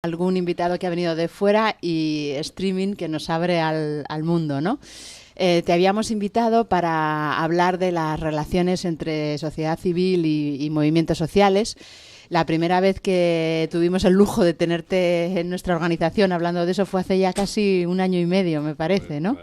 algún invitado que ha venido de fuera y streaming que nos abre al mundo, ¿no? Te habíamos invitado para hablar de las relaciones entre sociedad civil y movimientos sociales. La primera vez que tuvimos el lujo de tenerte en nuestra organización hablando de eso fue hace ya casi 1 año y medio, me parece, ¿no?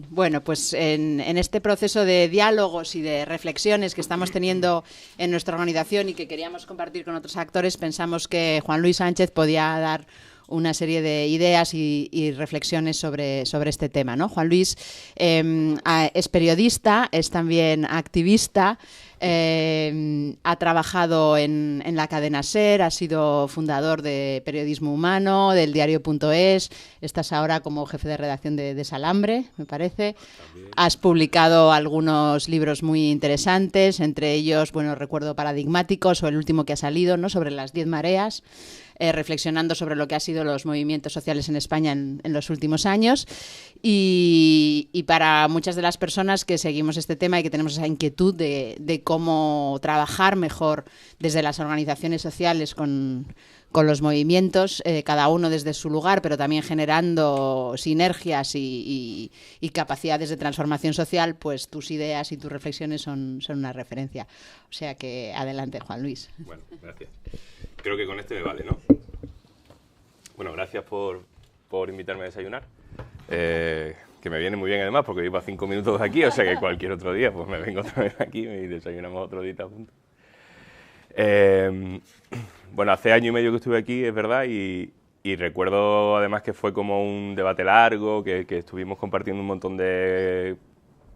Bueno, pues en este proceso de diálogos y de reflexiones que estamos teniendo en nuestra organización y que queríamos compartir con otros actores, pensamos que Juan Luis Sánchez podía dar una serie de ideas y reflexiones sobre este tema, ¿no? Juan Luis es periodista, es también activista, ha trabajado en la cadena SER, ha sido fundador de Periodismo Humano, del diario.es, estás ahora como jefe de redacción de Salambre, me parece. También. Has publicado algunos libros muy interesantes, entre ellos, bueno, recuerdo Paradigmáticos o el último que ha salido, ¿no?, sobre las 10 mareas. Reflexionando sobre lo que han sido los movimientos sociales en España en los últimos años y para muchas de las personas que seguimos este tema y que tenemos esa inquietud de cómo trabajar mejor desde las organizaciones sociales con los movimientos, cada uno desde su lugar, pero también generando sinergias y capacidades de transformación social, pues tus ideas y tus reflexiones son una referencia. O sea que adelante, Juan Luis. Bueno, gracias. Creo que con este me vale, ¿no? Bueno, gracias por invitarme a desayunar. Que me viene muy bien además, porque vivo a 5 minutos de aquí, o sea que cualquier otro día pues me vengo otra vez aquí y desayunamos otro día juntos. Bueno, hace 1 año y medio que estuve aquí, es verdad, y recuerdo además que fue como un debate largo, que estuvimos compartiendo un montón de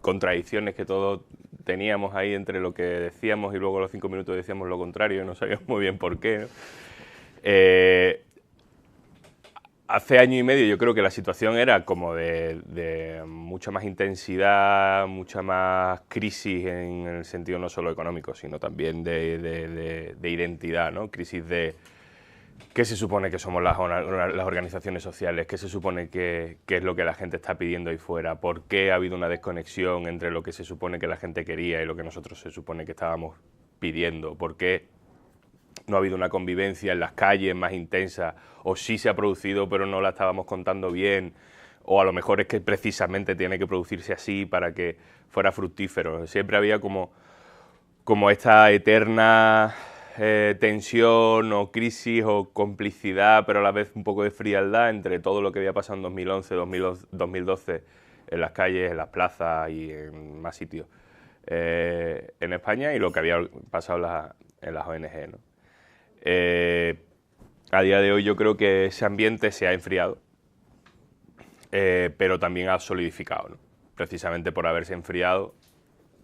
contradicciones que todos teníamos ahí entre lo que decíamos y luego a los 5 minutos decíamos lo contrario, no sabíamos muy bien por qué, ¿no? Hace 1 año y medio yo creo que la situación era como de mucha más intensidad, mucha más crisis en el sentido no solo económico, sino también de identidad, ¿no? Crisis de qué se supone que somos las organizaciones sociales, qué se supone que es lo que la gente está pidiendo ahí fuera, por qué ha habido una desconexión entre lo que se supone que la gente quería y lo que nosotros se supone que estábamos pidiendo, por qué no ha habido una convivencia en las calles más intensa, o sí se ha producido pero no la estábamos contando bien, o a lo mejor es que precisamente tiene que producirse así para que fuera fructífero. Siempre había como esta eterna tensión o crisis o complicidad, pero a la vez un poco de frialdad entre todo lo que había pasado en 2011, 2012 en las calles, en las plazas y en más sitios en España y lo que había pasado en las ONG, ¿no? A día de hoy yo creo que ese ambiente se ha enfriado, pero también ha solidificado, ¿no? Precisamente por haberse enfriado,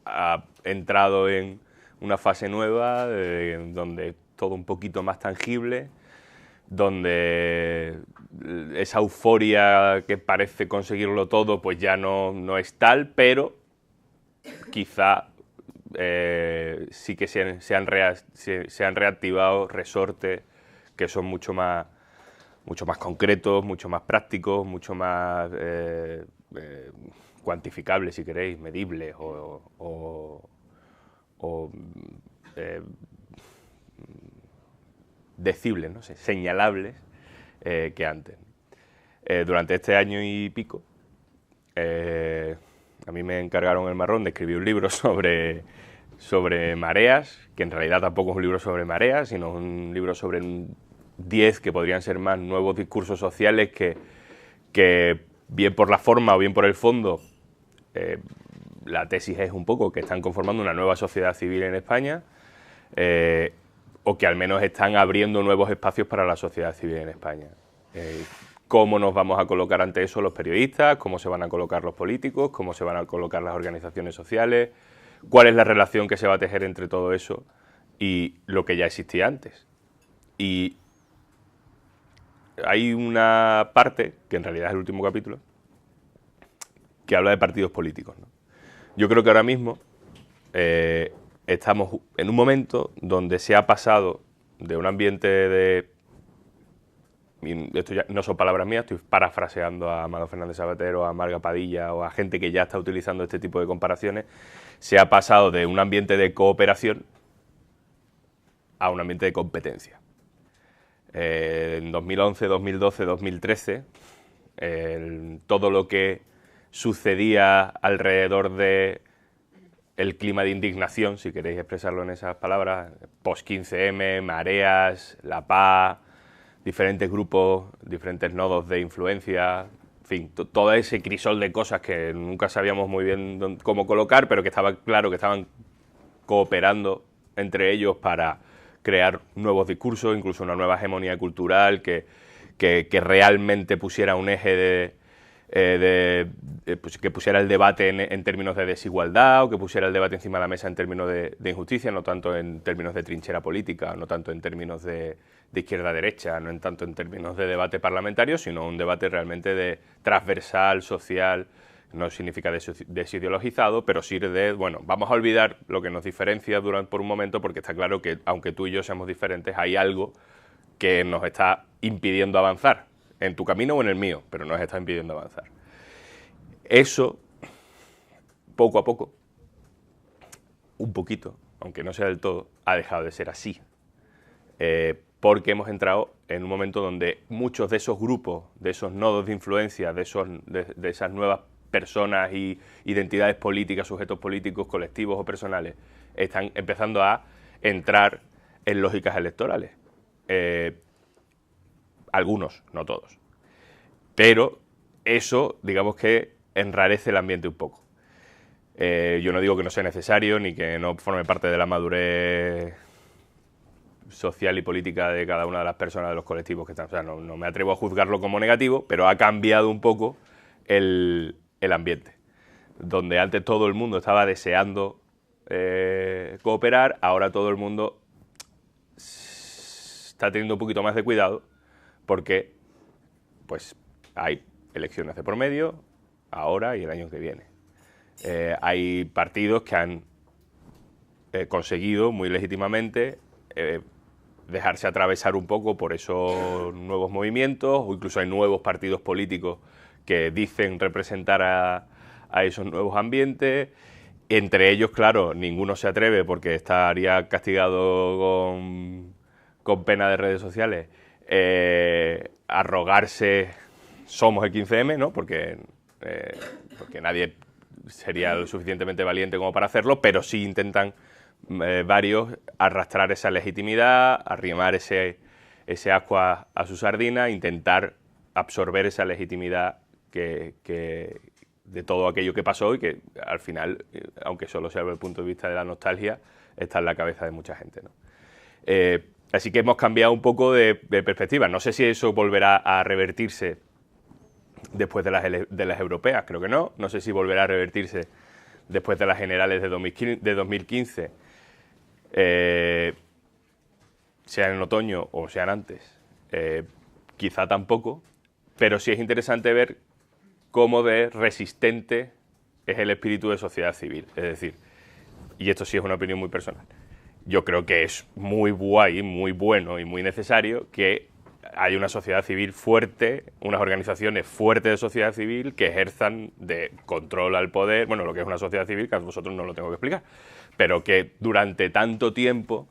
ha entrado en una fase nueva donde todo un poquito más tangible, donde esa euforia que parece conseguirlo todo pues ya no es tal, pero quizá sí que se han reactivado resortes que son mucho más concretos, mucho más prácticos, mucho más cuantificables, si queréis, medibles o decibles, no sé, señalables que antes. Durante este año y pico a mí me encargaron el marrón de escribir un libro sobre mareas, que en realidad tampoco es un libro sobre mareas, sino un libro sobre 10 que podrían ser más nuevos discursos sociales que bien por la forma o bien por el fondo, la tesis es un poco que están conformando una nueva sociedad civil en España, o que al menos están abriendo nuevos espacios para la sociedad civil en España. ¿Cómo nos vamos a colocar ante eso los periodistas? ¿Cómo se van a colocar los políticos? ¿Cómo se van a colocar las organizaciones sociales? ¿Cuál es la relación que se va a tejer entre todo eso y lo que ya existía antes? Y hay una parte, que en realidad es el último capítulo, que habla de partidos políticos, ¿no? Yo creo que ahora mismo estamos en un momento donde se ha pasado de un ambiente de... Y esto ya no son palabras mías, estoy parafraseando a Amado Fernández Sabater o a Marga Padilla o a gente que ya está utilizando este tipo de comparaciones. Se ha pasado de un ambiente de cooperación a un ambiente de competencia. En 2011, 2012, 2013, todo lo que sucedía alrededor de el clima de indignación, si queréis expresarlo en esas palabras, post-15M, mareas, la PA, diferentes grupos, diferentes nodos de influencia, en fin, todo ese crisol de cosas que nunca sabíamos muy bien cómo colocar, pero que estaba claro que estaban cooperando entre ellos para crear nuevos discursos, incluso una nueva hegemonía cultural que realmente pusiera un eje pues que pusiera el debate en términos de desigualdad, o que pusiera el debate encima de la mesa en términos de injusticia, no tanto en términos de trinchera política, no tanto en términos de izquierda-derecha, no en tanto en términos de debate parlamentario, sino un debate realmente de transversal, social. No significa desideologizado, pero sí de, bueno, vamos a olvidar lo que nos diferencia por un momento, porque está claro que aunque tú y yo seamos diferentes, hay algo que nos está impidiendo avanzar, en tu camino o en el mío, pero nos está impidiendo avanzar. Eso, poco a poco, un poquito, aunque no sea del todo, ha dejado de ser así. Porque hemos entrado en un momento donde muchos de esos grupos, de esos nodos de influencia, de esas nuevas personas y identidades políticas, sujetos políticos, colectivos o personales, están empezando a entrar en lógicas electorales. Algunos, no todos. Pero eso, digamos que enrarece el ambiente un poco. Yo no digo que no sea necesario ni que no forme parte de la madurez social y política de cada una de las personas de los colectivos que están. O sea, no me atrevo a juzgarlo como negativo, pero ha cambiado un poco el ambiente. Donde antes todo el mundo estaba deseando cooperar, ahora todo el mundo está teniendo un poquito más de cuidado porque pues hay elecciones de por medio, ahora y el año que viene. Hay partidos que han conseguido muy legítimamente dejarse atravesar un poco por esos nuevos movimientos, o incluso hay nuevos partidos políticos que dicen representar a esos nuevos ambientes. Entre ellos, claro, ninguno se atreve porque estaría castigado con pena de redes sociales, arrogarse somos el 15M, ¿no? Porque nadie sería lo suficientemente valiente como para hacerlo, pero sí intentan varios arrastrar esa legitimidad, arrimar ese ascua a su sardina, intentar absorber esa legitimidad de todo aquello que pasó y que al final, aunque solo sea desde el punto de vista de la nostalgia, está en la cabeza de mucha gente, ¿no? Así que hemos cambiado un poco de perspectiva. No sé si eso volverá a revertirse después de las europeas, creo que no. No sé si volverá a revertirse después de las generales de 2015, sean en otoño o sean antes. Quizá tampoco, pero sí es interesante ver cómo de resistente es el espíritu de sociedad civil. Es decir, y esto sí es una opinión muy personal, yo creo que es muy guay, muy bueno y muy necesario que haya una sociedad civil fuerte, unas organizaciones fuertes de sociedad civil que ejerzan de control al poder, bueno, lo que es una sociedad civil, que a vosotros no lo tengo que explicar, pero que durante tanto tiempo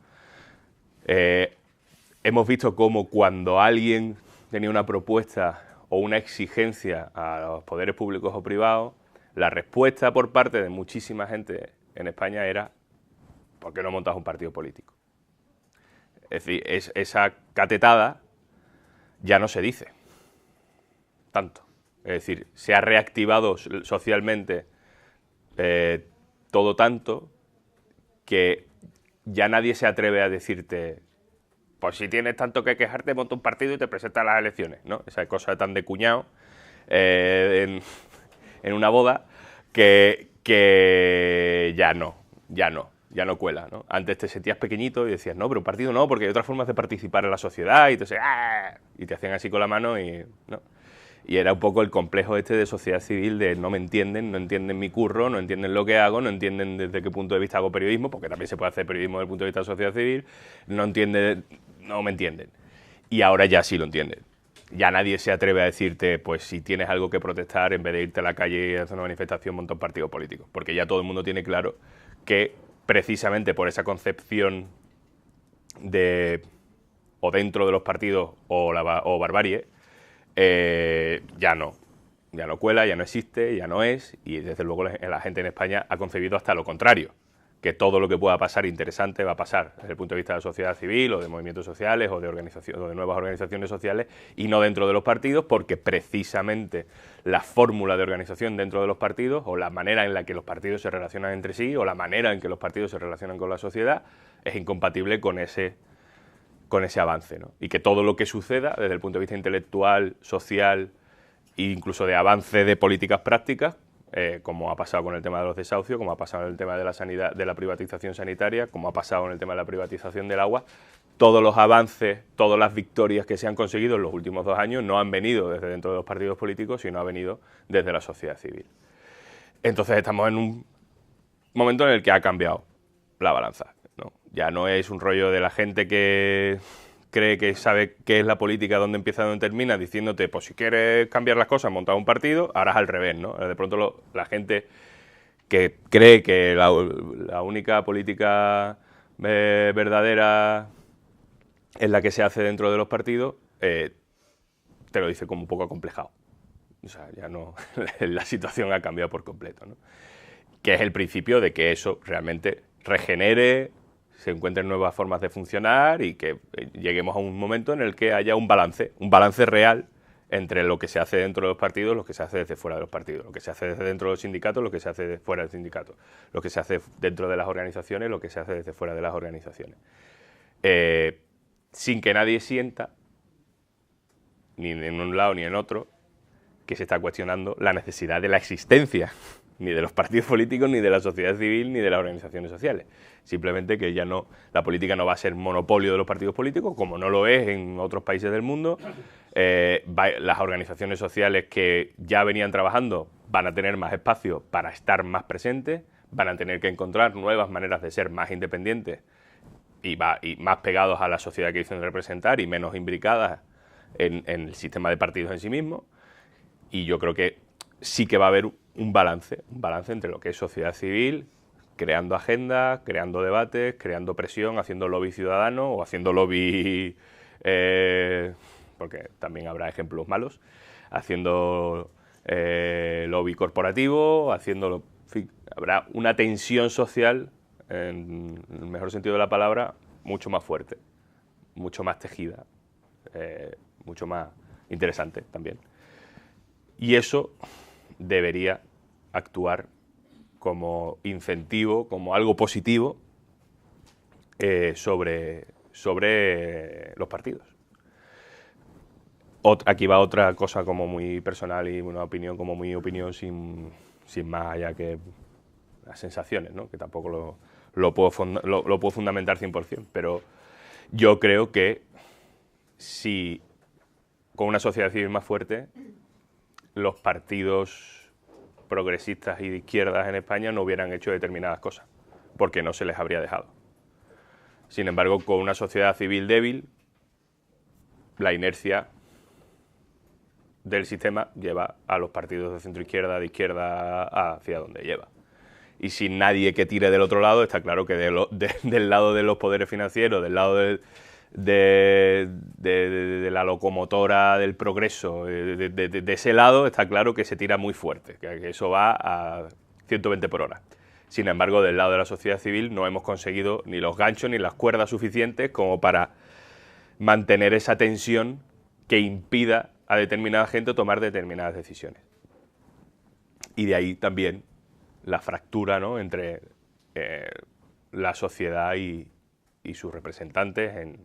hemos visto cómo cuando alguien tenía una propuesta o una exigencia a los poderes públicos o privados, la respuesta por parte de muchísima gente en España era: ¿por qué no montas un partido político? Es decir, esa catetada ya no se dice tanto. Es decir, se ha reactivado socialmente todo tanto que ya nadie se atreve a decirte: pues si tienes tanto que quejarte, monta un partido y te presentas a las elecciones, ¿no? Esa cosa tan de cuñado en una boda que ya no cuela, ¿no? Antes te sentías pequeñito y decías, no, pero un partido no, porque hay otras formas de participar en la sociedad, y entonces, ¡ah!, y te hacían así con la mano y ¿no? Y era un poco el complejo este de sociedad civil de no me entienden, no entienden mi curro, no entienden lo que hago, no entienden desde qué punto de vista hago periodismo, porque también se puede hacer periodismo desde el punto de vista de sociedad civil, no me entienden. Y ahora ya sí lo entienden. Ya nadie se atreve a decirte, pues si tienes algo que protestar, en vez de irte a la calle y hacer una manifestación, monta un partido político. Porque ya todo el mundo tiene claro que precisamente por esa concepción de o dentro de los partidos o barbarie, ya no cuela, ya no existe, ya no es, y desde luego la gente en España ha concebido hasta lo contrario, que todo lo que pueda pasar interesante va a pasar desde el punto de vista de la sociedad civil o de movimientos sociales o de organización, o de nuevas organizaciones sociales, y no dentro de los partidos, porque precisamente la fórmula de organización dentro de los partidos, o la manera en la que los partidos se relacionan entre sí, o la manera en que los partidos se relacionan con la sociedad, es incompatible con ese avance, ¿no? Y que todo lo que suceda desde el punto de vista intelectual, social e incluso de avance de políticas prácticas, como ha pasado con el tema de los desahucios, como ha pasado en el tema de la sanidad, de la privatización sanitaria, como ha pasado en el tema de la privatización del agua, todos los avances, todas las victorias que se han conseguido en los últimos 2 años no han venido desde dentro de los partidos políticos, sino ha venido desde la sociedad civil. Entonces estamos en un momento en el que ha cambiado la balanza, ¿no? Ya no es un rollo de la gente que cree que sabe qué es la política, dónde empieza, dónde termina, diciéndote, pues si quieres cambiar las cosas, montar un partido, ahora es al revés, ¿no? De pronto la gente que cree que la única política verdadera es la que se hace dentro de los partidos, te lo dice como un poco acomplejado. O sea, ya no, la situación ha cambiado por completo, ¿no? Que es el principio de que eso realmente regenere, se encuentren nuevas formas de funcionar y que lleguemos a un momento en el que haya un balance real entre lo que se hace dentro de los partidos, lo que se hace desde fuera de los partidos, lo que se hace desde dentro de los sindicatos, lo que se hace desde fuera del sindicato, lo que se hace dentro de las organizaciones, lo que se hace desde fuera de las organizaciones. Sin que nadie sienta, ni en un lado ni en otro, que se está cuestionando la necesidad de la existencia ni de los partidos políticos, ni de la sociedad civil, ni de las organizaciones sociales. Simplemente que ya no, la política no va a ser monopolio de los partidos políticos, como no lo es en otros países del mundo. Las organizaciones sociales que ya venían trabajando van a tener más espacio para estar más presentes, van a tener que encontrar nuevas maneras de ser más independientes y más pegados a la sociedad que dicen representar y menos imbricadas en el sistema de partidos en sí mismo. Y yo creo que sí que va a haber un balance entre lo que es sociedad civil, creando agendas, creando debates, creando presión, haciendo lobby ciudadano o haciendo lobby, porque también habrá ejemplos malos, haciendo lobby corporativo, en fin, habrá una tensión social, en el mejor sentido de la palabra, mucho más fuerte, mucho más tejida, mucho más interesante también. Y eso debería actuar como incentivo, como algo positivo sobre los partidos. Aquí va otra cosa como muy personal y una opinión como muy opinión sin más allá que las sensaciones, ¿no? Que tampoco lo puedo fundamentar 100%, pero yo creo que si con una sociedad civil más fuerte, los partidos progresistas y de izquierdas en España no hubieran hecho determinadas cosas, porque no se les habría dejado. Sin embargo, con una sociedad civil débil, la inercia del sistema lleva a los partidos de centro-izquierda, de izquierda, hacia donde lleva. Y sin nadie que tire del otro lado, está claro que del lado de los poderes financieros, del lado de la locomotora del progreso, de ese lado, está claro que se tira muy fuerte, que eso va a 120 por hora. Sin embargo, del lado de la sociedad civil no hemos conseguido ni los ganchos ni las cuerdas suficientes como para mantener esa tensión que impida a determinada gente tomar determinadas decisiones. Y de ahí también la fractura, ¿no?, entre la sociedad y sus representantes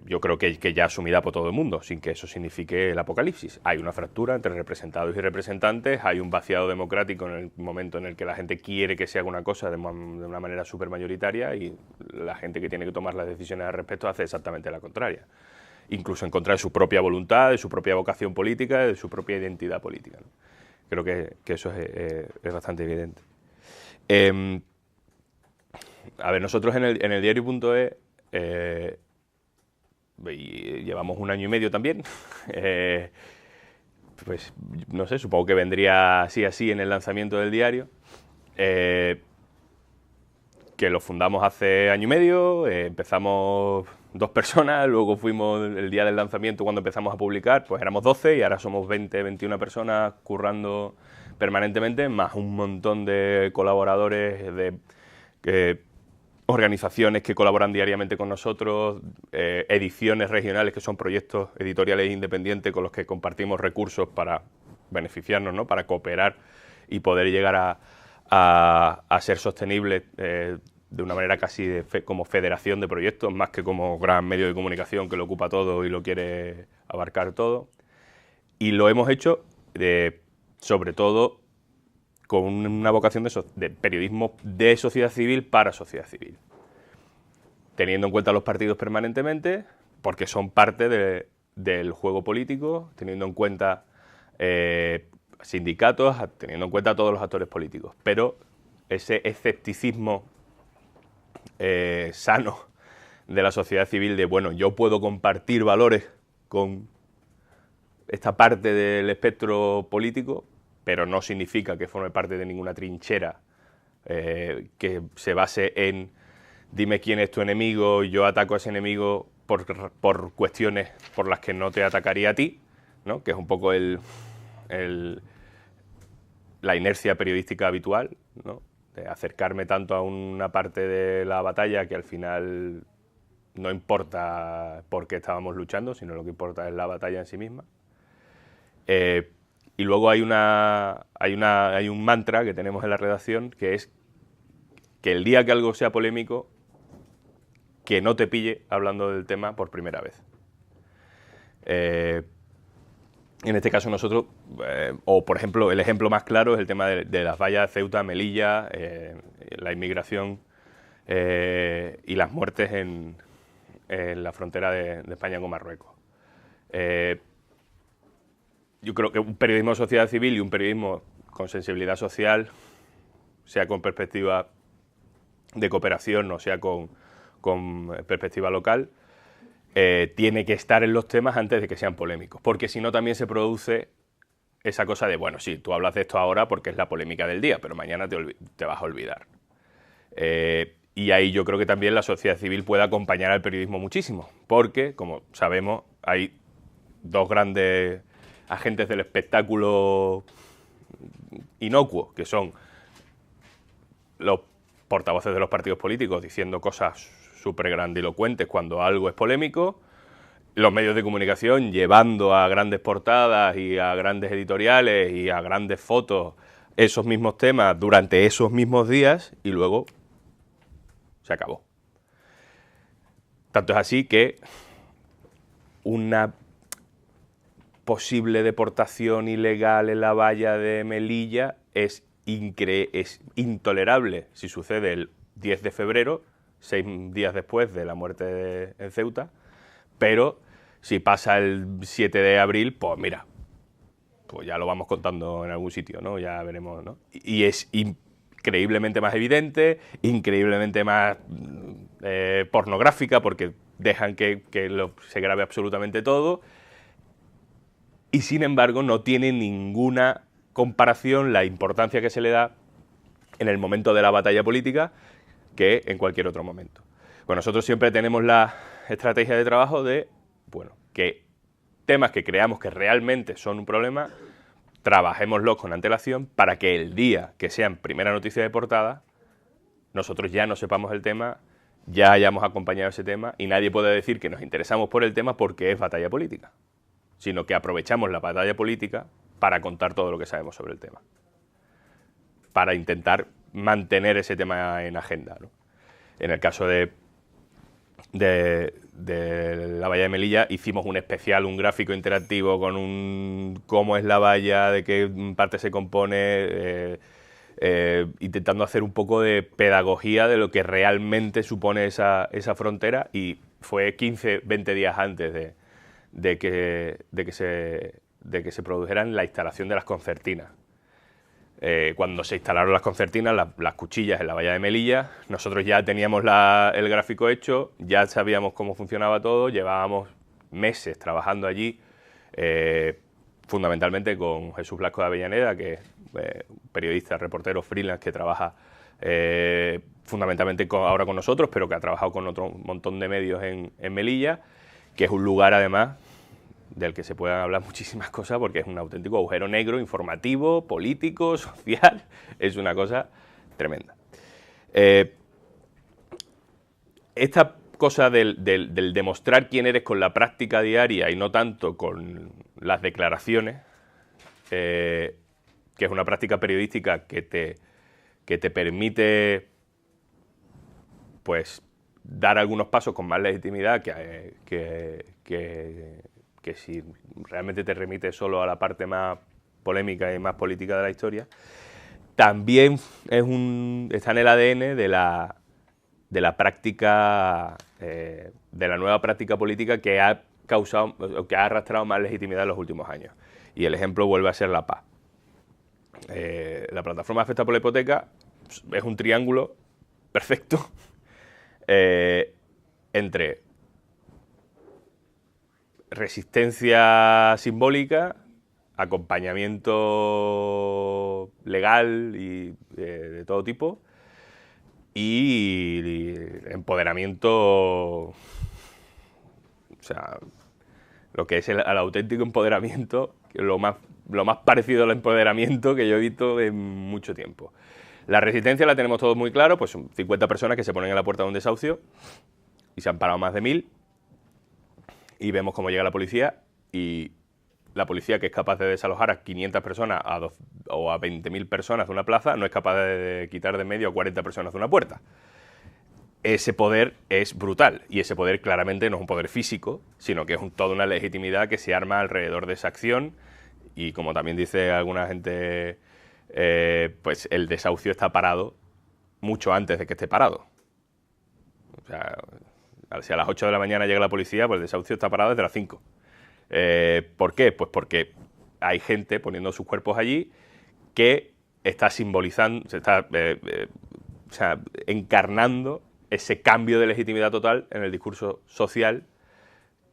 yo creo que ya asumida por todo el mundo, sin que eso signifique el apocalipsis. Hay una fractura entre representados y representantes, hay un vaciado democrático en el momento en el que la gente quiere que se haga una cosa de una manera súper mayoritaria y la gente que tiene que tomar las decisiones al respecto hace exactamente la contraria, incluso en contra de su propia voluntad, de su propia vocación política, de su propia identidad política, ¿no? Creo que eso es bastante evidente. A ver, nosotros en el diario.es llevamos 1 año y medio también. Pues no sé, supongo que vendría así en el lanzamiento del diario. Que lo fundamos hace 1 año y medio, empezamos 2 personas, luego fuimos el día del lanzamiento cuando empezamos a publicar, pues éramos 12 y ahora somos 20, 21 personas currando permanentemente, más un montón de colaboradores, de organizaciones que colaboran diariamente con nosotros, ediciones regionales que son proyectos editoriales independientes con los que compartimos recursos para beneficiarnos, ¿no? Para cooperar y poder llegar a ser sostenibles de una manera casi como federación de proyectos, más que como gran medio de comunicación que lo ocupa todo y lo quiere abarcar todo. Y lo hemos hecho sobre todo con una vocación de periodismo de sociedad civil para sociedad civil, teniendo en cuenta los partidos permanentemente, porque son parte del juego político, teniendo en cuenta sindicatos, teniendo en cuenta a todos los actores políticos, pero ese escepticismo sano de la sociedad civil de, bueno, yo puedo compartir valores con esta parte del espectro político, pero no significa que forme parte de ninguna trinchera que se base en dime quién es tu enemigo, yo ataco a ese enemigo por cuestiones por las que no te atacaría a ti, ¿no? Que es un poco la inercia periodística habitual, ¿no? De acercarme tanto a una parte de la batalla que al final no importa por qué estábamos luchando, sino lo que importa es la batalla en sí misma. Y luego hay un mantra que tenemos en la redacción, que es que el día que algo sea polémico, que no te pille hablando del tema por primera vez. En este caso nosotros, o por ejemplo, el ejemplo más claro es el tema de las vallas Ceuta, Melilla, la inmigración y las muertes en la frontera de España con Marruecos. Yo creo que un periodismo de sociedad civil y un periodismo con sensibilidad social, sea con perspectiva de cooperación o sea con perspectiva local, tiene que estar en los temas antes de que sean polémicos, porque si no también se produce esa cosa de, bueno, sí, tú hablas de esto ahora porque es la polémica del día, pero mañana te vas a olvidar. Y ahí yo creo que también la sociedad civil puede acompañar al periodismo muchísimo, porque, como sabemos, hay 2 grandes agentes del espectáculo inocuo, que son los portavoces de los partidos políticos diciendo cosas súper grandilocuentes cuando algo es polémico, los medios de comunicación llevando a grandes portadas y a grandes editoriales y a grandes fotos esos mismos temas durante esos mismos días y luego se acabó. Tanto es así que una posible deportación ilegal en la valla de Melilla es intolerable si sucede el 10 de febrero, 6 días después de la muerte en Ceuta, pero si pasa el 7 de abril, pues mira, pues ya lo vamos contando en algún sitio, ¿no? Ya veremos, ¿no? Y es increíblemente más evidente, increíblemente más pornográfica, porque dejan que se grabe absolutamente todo, y sin embargo no tiene ninguna comparación la importancia que se le da en el momento de la batalla política que en cualquier otro momento. Pues nosotros siempre tenemos la estrategia de trabajo de, bueno, que temas que creamos que realmente son un problema, trabajémoslos con antelación para que el día que sean primera noticia de portada, nosotros ya no sepamos el tema, ya hayamos acompañado ese tema y nadie puede decir que nos interesamos por el tema porque es batalla política, sino que aprovechamos la batalla política para contar todo lo que sabemos sobre el tema, para intentar mantener ese tema en agenda, ¿no? En el caso de la valla de Melilla hicimos un especial, un gráfico interactivo con cómo es la valla, de qué parte se compone, intentando hacer un poco de pedagogía de lo que realmente supone esa frontera, y fue 15, 20 días antes de que se produjeran la instalación de las concertinas. Cuando se instalaron las concertinas, las cuchillas en la valla de Melilla, nosotros ya teníamos el gráfico hecho, ya sabíamos cómo funcionaba todo, llevábamos meses trabajando allí, fundamentalmente con Jesús Blasco de Avellaneda, que es un periodista, reportero freelance que trabaja fundamentalmente ahora con nosotros, pero que ha trabajado con otro montón de medios en Melilla, que es un lugar además del que se pueden hablar muchísimas cosas porque es un auténtico agujero negro informativo, político, social, es una cosa tremenda. Esta cosa del demostrar quién eres con la práctica diaria y no tanto con las declaraciones, que es una práctica periodística que te permite pues dar algunos pasos con más legitimidad que si realmente te remite solo a la parte más polémica y más política de la historia, también está en el ADN de la práctica, de la nueva práctica política que ha arrastrado más legitimidad en los últimos años. Y el ejemplo vuelve a ser la paz. La plataforma afectada por la hipoteca es un triángulo perfecto entre resistencia simbólica, acompañamiento legal y de todo tipo, y empoderamiento, o sea, lo que es el auténtico empoderamiento, lo más parecido al empoderamiento que yo he visto en mucho tiempo. La resistencia la tenemos todos muy claro, pues son 50 personas que se ponen en la puerta de un desahucio y se han parado más de 1000 y vemos cómo llega la policía y la policía, que es capaz de desalojar a 500 personas o a 20.000 personas de una plaza, no es capaz de quitar de en medio a 40 personas de una puerta. Ese poder es brutal y ese poder claramente no es un poder físico, sino que es toda una legitimidad que se arma alrededor de esa acción y, como también dice alguna gente, pues el desahucio está parado mucho antes de que esté parado. O sea, si a las 8 de la mañana llega la policía, pues el desahucio está parado desde las 5. ¿Por qué? Pues porque hay gente poniendo sus cuerpos allí que está simbolizando, o sea, encarnando ese cambio de legitimidad total en el discurso social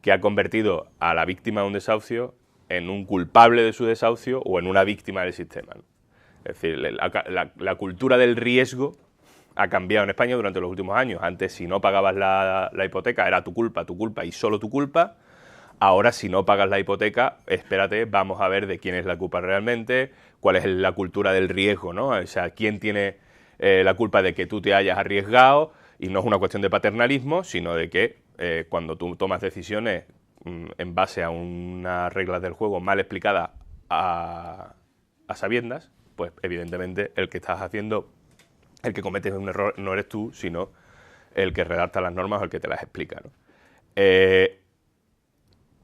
que ha convertido a la víctima de un desahucio en un culpable de su desahucio o en una víctima del sistema, ¿no? Es decir, la cultura del riesgo ha cambiado en España durante los últimos años. Antes, si no pagabas la hipoteca, era tu culpa y solo tu culpa. Ahora, si no pagas la hipoteca, espérate, vamos a ver de quién es la culpa realmente, cuál es la cultura del riesgo, ¿no? O sea, quién tiene la culpa de que tú te hayas arriesgado, y no es una cuestión de paternalismo, sino de que cuando tú tomas decisiones en base a unas reglas del juego mal explicadas a sabiendas, pues evidentemente el que cometes un error no eres tú, sino el que redacta las normas o el que te las explica, ¿no?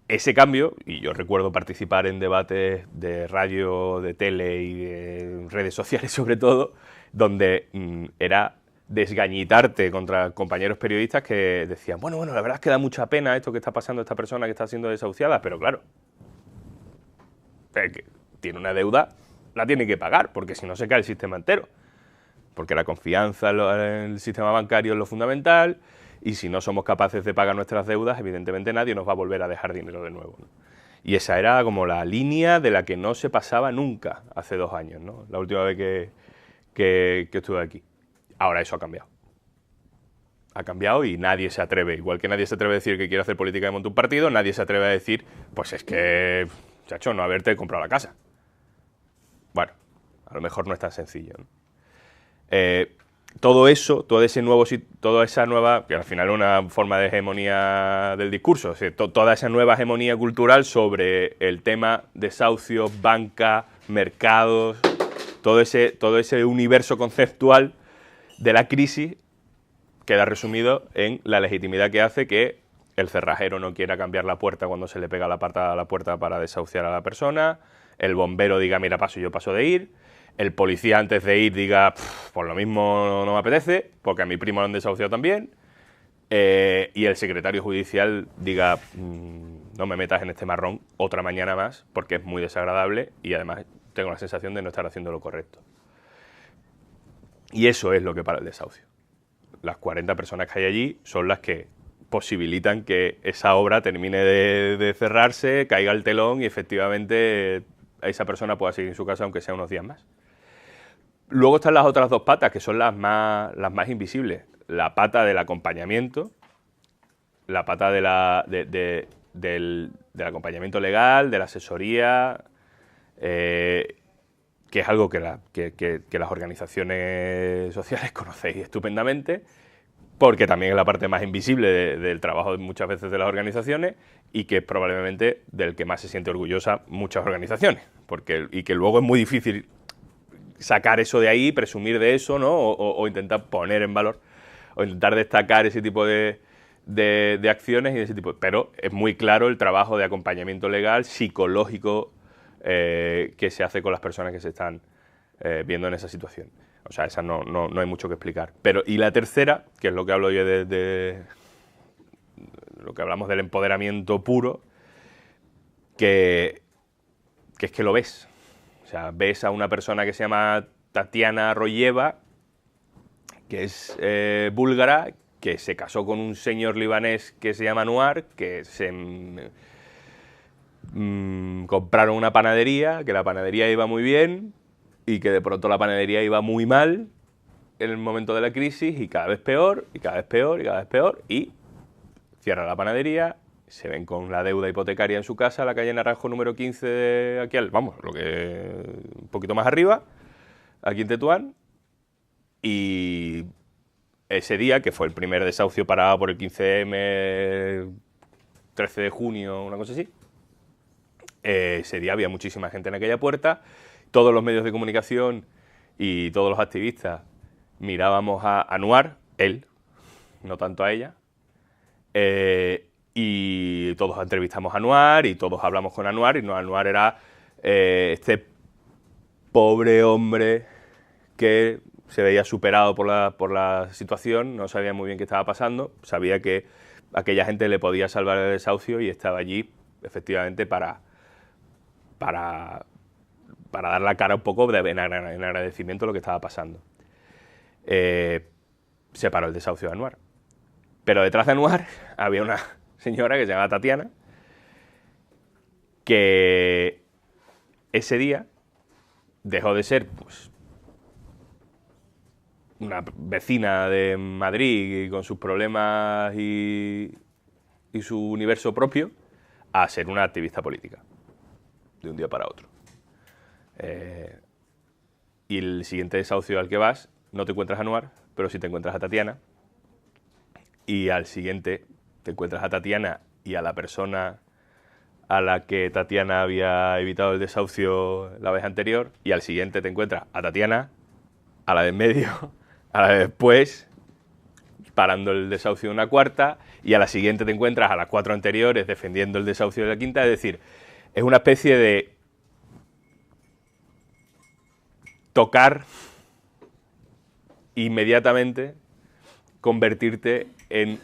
Ese cambio, y yo recuerdo participar en debates de radio, de tele y de redes sociales sobre todo, donde era desgañitarte contra compañeros periodistas que decían, bueno, la verdad es que da mucha pena esto que está pasando a esta persona que está siendo desahuciada, pero claro, tiene una deuda, la tiene que pagar, porque si no se cae el sistema entero. Porque la confianza en el sistema bancario es lo fundamental, y si no somos capaces de pagar nuestras deudas, evidentemente nadie nos va a volver a dejar dinero de nuevo, ¿no? Y esa era como la línea de la que no se pasaba nunca hace 2 años, ¿no? La última vez que estuve aquí. Ahora eso ha cambiado. Ha cambiado y nadie se atreve, igual que nadie se atreve a decir que quiere hacer política de montar un partido, nadie se atreve a decir, pues es que, chacho, no haberte comprado la casa. Bueno, a lo mejor no es tan sencillo, ¿no? Todo eso, toda esa nueva, que al final es una forma de hegemonía del discurso, o sea, toda esa nueva hegemonía cultural sobre el tema desahucios, banca, mercados, todo ese universo conceptual de la crisis queda resumido en la legitimidad que hace que el cerrajero no quiera cambiar la puerta cuando se le pega la pata a la puerta para desahuciar a la persona, el bombero diga, mira, yo paso de ir, el policía antes de ir diga, por lo mismo no me apetece, porque a mi primo lo han desahuciado también, y el secretario judicial diga, no me metas en este marrón otra mañana más, porque es muy desagradable y además tengo la sensación de no estar haciendo lo correcto. Y eso es lo que para el desahucio. Las 40 personas que hay allí son las que posibilitan que esa obra termine de cerrarse, caiga el telón y efectivamente esa persona pueda seguir en su casa aunque sea unos días más. Luego están las otras dos patas, que son las más invisibles. La pata del acompañamiento, la pata del acompañamiento legal, de la asesoría, que es algo que las organizaciones sociales conocéis estupendamente, porque también es la parte más invisible del trabajo muchas veces de las organizaciones y que es probablemente del que más se siente orgullosa muchas organizaciones, y que luego es muy difícil sacar eso de ahí, presumir de eso, ¿no? O intentar poner en valor, o intentar destacar ese tipo de acciones y de ese tipo. Pero es muy claro el trabajo de acompañamiento legal, psicológico, que se hace con las personas que se están viendo en esa situación. O sea, esa no hay mucho que explicar. Pero, y la tercera, que es lo que hablo yo de lo que hablamos del empoderamiento puro, que es que lo ves. O sea, ves a una persona que se llama Tatiana Royeva, que es búlgara, que se casó con un señor libanés que se llama Anwar, que se compraron una panadería, que la panadería iba muy bien y que de pronto la panadería iba muy mal en el momento de la crisis y cada vez peor, y cada vez peor, y cada vez peor, y cierra la panadería, se ven con la deuda hipotecaria en su casa, la calle Naranjo número 15 de aquí, un poquito más arriba, aquí en Tetuán, y ese día, que fue el primer desahucio parado por el 15M, 13 de junio, una cosa así, ese día había muchísima gente en aquella puerta, todos los medios de comunicación y todos los activistas mirábamos a Anwar, él, no tanto a ella, y todos entrevistamos a Anwar y todos hablamos con Anwar, y no, Anwar era este pobre hombre que se veía superado por la situación, no sabía muy bien qué estaba pasando, sabía que aquella gente le podía salvar el desahucio y estaba allí efectivamente para dar la cara un poco en agradecimiento a lo que estaba pasando. Se paró el desahucio de Anwar. Pero detrás de Anwar había una señora que se llamaba Tatiana, que ese día dejó de ser pues, una vecina de Madrid con sus problemas y su universo propio, a ser una activista política, de un día para otro. Y el siguiente desahucio al que vas, no te encuentras a Anwar, pero sí te encuentras a Tatiana, y al siguiente te encuentras a Tatiana y a la persona a la que Tatiana había evitado el desahucio la vez anterior, y al siguiente te encuentras a Tatiana, a la de en medio, a la de después, parando el desahucio de una cuarta, y a la siguiente te encuentras a las 4 anteriores defendiendo el desahucio de la quinta. Es decir, es una especie de tocar inmediatamente, convertirte en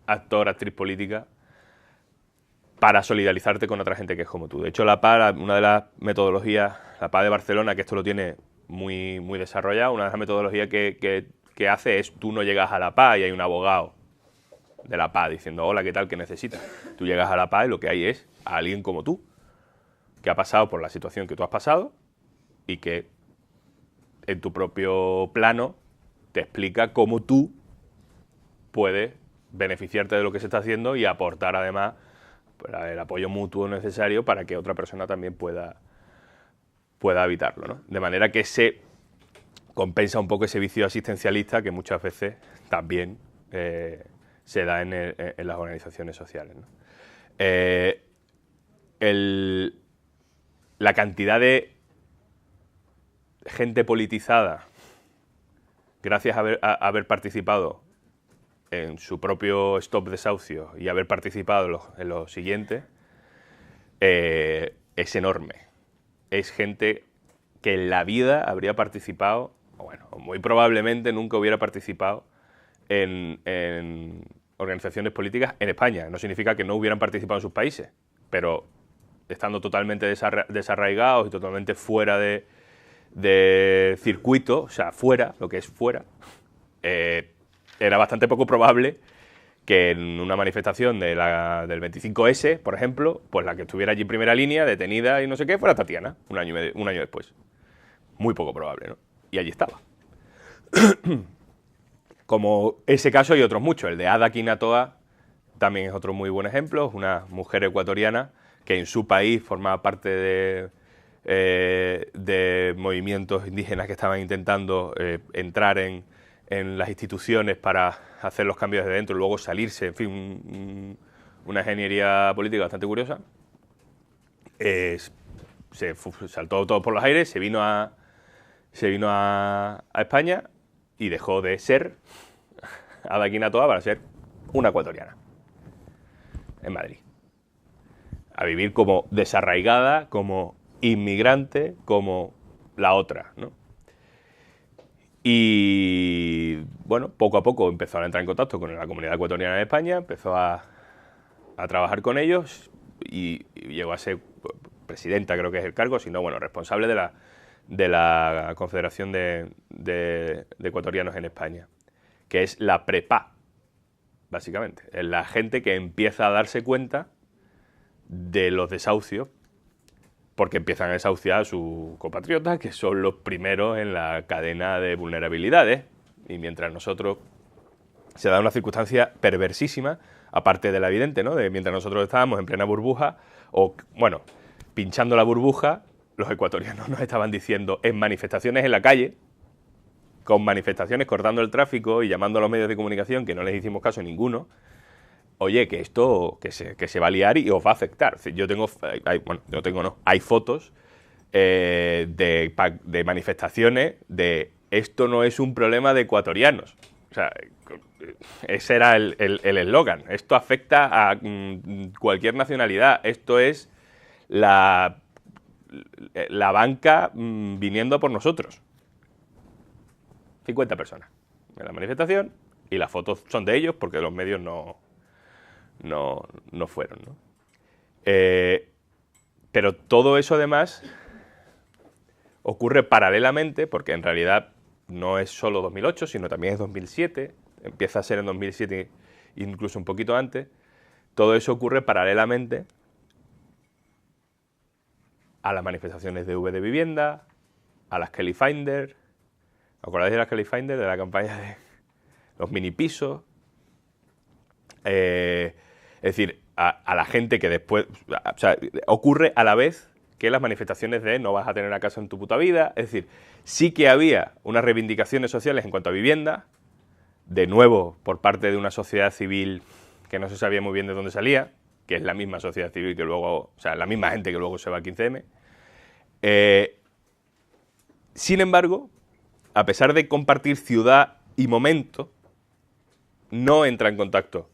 actor, actriz política, para solidarizarte con otra gente que es como tú. De hecho, la PA, una de las metodologías, la PA de Barcelona, que esto lo tiene muy, muy desarrollado, una de las metodologías que hace es, tú no llegas a la PA y hay un abogado de la PA diciendo, hola, ¿qué tal? ¿Qué necesitas? Tú llegas a la PA y lo que hay es a alguien como tú, que ha pasado por la situación que tú has pasado y que en tu propio plano te explica cómo tú puedes beneficiarte de lo que se está haciendo y aportar además el apoyo mutuo necesario para que otra persona también pueda evitarlo, ¿no? De manera que se compensa un poco ese vicio asistencialista que muchas veces también se da en las organizaciones sociales, ¿no? La cantidad de gente politizada, gracias a haber participado en su propio stop desahucio y haber participado en los siguientes, es enorme. Es gente que en la vida habría participado, bueno, muy probablemente nunca hubiera participado en organizaciones políticas en España. No significa que no hubieran participado en sus países, pero estando totalmente desarraigados y totalmente fuera de circuito, o sea, fuera, lo que es fuera, era bastante poco probable que en una manifestación del 25S, por ejemplo, pues la que estuviera allí en primera línea, detenida y no sé qué, fuera Tatiana, un año después. Muy poco probable, ¿no? Y allí estaba. Como ese caso hay otros muchos. El de Ada Quinatoa también es otro muy buen ejemplo. Es una mujer ecuatoriana que en su país formaba parte de movimientos indígenas que estaban intentando entrar en las instituciones para hacer los cambios de dentro y luego salirse. En fin, una ingeniería política bastante curiosa. Se saltó todo por los aires, se vino a España y dejó de ser Ada Quinatoa para ser una ecuatoriana en Madrid. A vivir como desarraigada, como inmigrante, como la otra, ¿no? Y bueno, poco a poco empezó a entrar en contacto con la comunidad ecuatoriana de España, empezó a trabajar con ellos y llegó a ser presidenta, creo que es el cargo, sino bueno, responsable de la Confederación de Ecuatorianos en España, que es la PREPA, básicamente. Es la gente que empieza a darse cuenta de los desahucios, porque empiezan a desahuciar a sus compatriotas, que son los primeros en la cadena de vulnerabilidades, y mientras nosotros se da una circunstancia perversísima, aparte de la evidente, ¿no? De mientras nosotros estábamos en plena burbuja, o bueno, pinchando la burbuja, los ecuatorianos nos estaban diciendo en manifestaciones en la calle, con manifestaciones cortando el tráfico y llamando a los medios de comunicación, que no les hicimos caso ninguno, oye, que esto que se va a liar y os va a afectar. Yo tengo, hay fotos de manifestaciones de esto no es un problema de ecuatorianos. O sea, ese era el eslogan. Esto afecta a cualquier nacionalidad. Esto es la banca viniendo por nosotros. 50 personas en la manifestación y las fotos son de ellos porque los medios no fueron, ¿no? Pero todo eso además ocurre paralelamente, porque en realidad no es solo 2008, sino también es 2007, empieza a ser en 2007 incluso un poquito antes. Todo eso ocurre paralelamente a las manifestaciones de V de Vivienda, a las Kelly Finder. ¿Os acordáis de las Kelly Finder, de la campaña de los mini pisos? Es decir, a la gente que después... O sea, ocurre a la vez que las manifestaciones de no vas a tener una casa en tu puta vida. Es decir, sí que había unas reivindicaciones sociales en cuanto a vivienda, de nuevo por parte de una sociedad civil que no se sabía muy bien de dónde salía, que es la misma sociedad civil que luego... O sea, la misma gente que luego se va al 15M. Sin embargo, a pesar de compartir ciudad y momento, no entra en contacto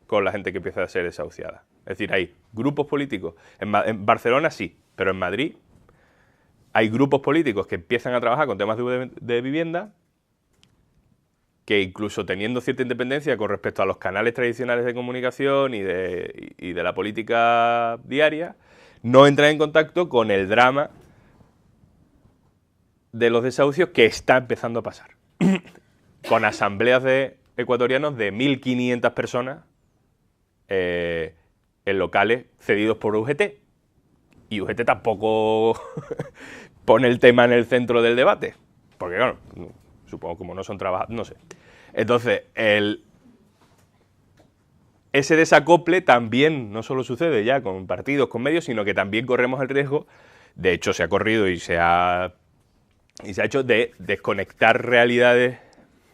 con la gente que empieza a ser desahuciada. Es decir, hay grupos políticos, en Barcelona sí, pero en Madrid hay grupos políticos que empiezan a trabajar con temas de vivienda, que incluso teniendo cierta independencia con respecto a los canales tradicionales de comunicación y de la política diaria, no entran en contacto con el drama de los desahucios que está empezando a pasar. Con asambleas de ecuatorianos de 1.500 personas en locales cedidos por UGT. Y UGT tampoco pone el tema en el centro del debate. Porque, claro, supongo como no son trabajadores, no sé. Entonces, ese desacople también no solo sucede ya con partidos, con medios, sino que también corremos el riesgo, de hecho se ha corrido y se ha hecho, de desconectar realidades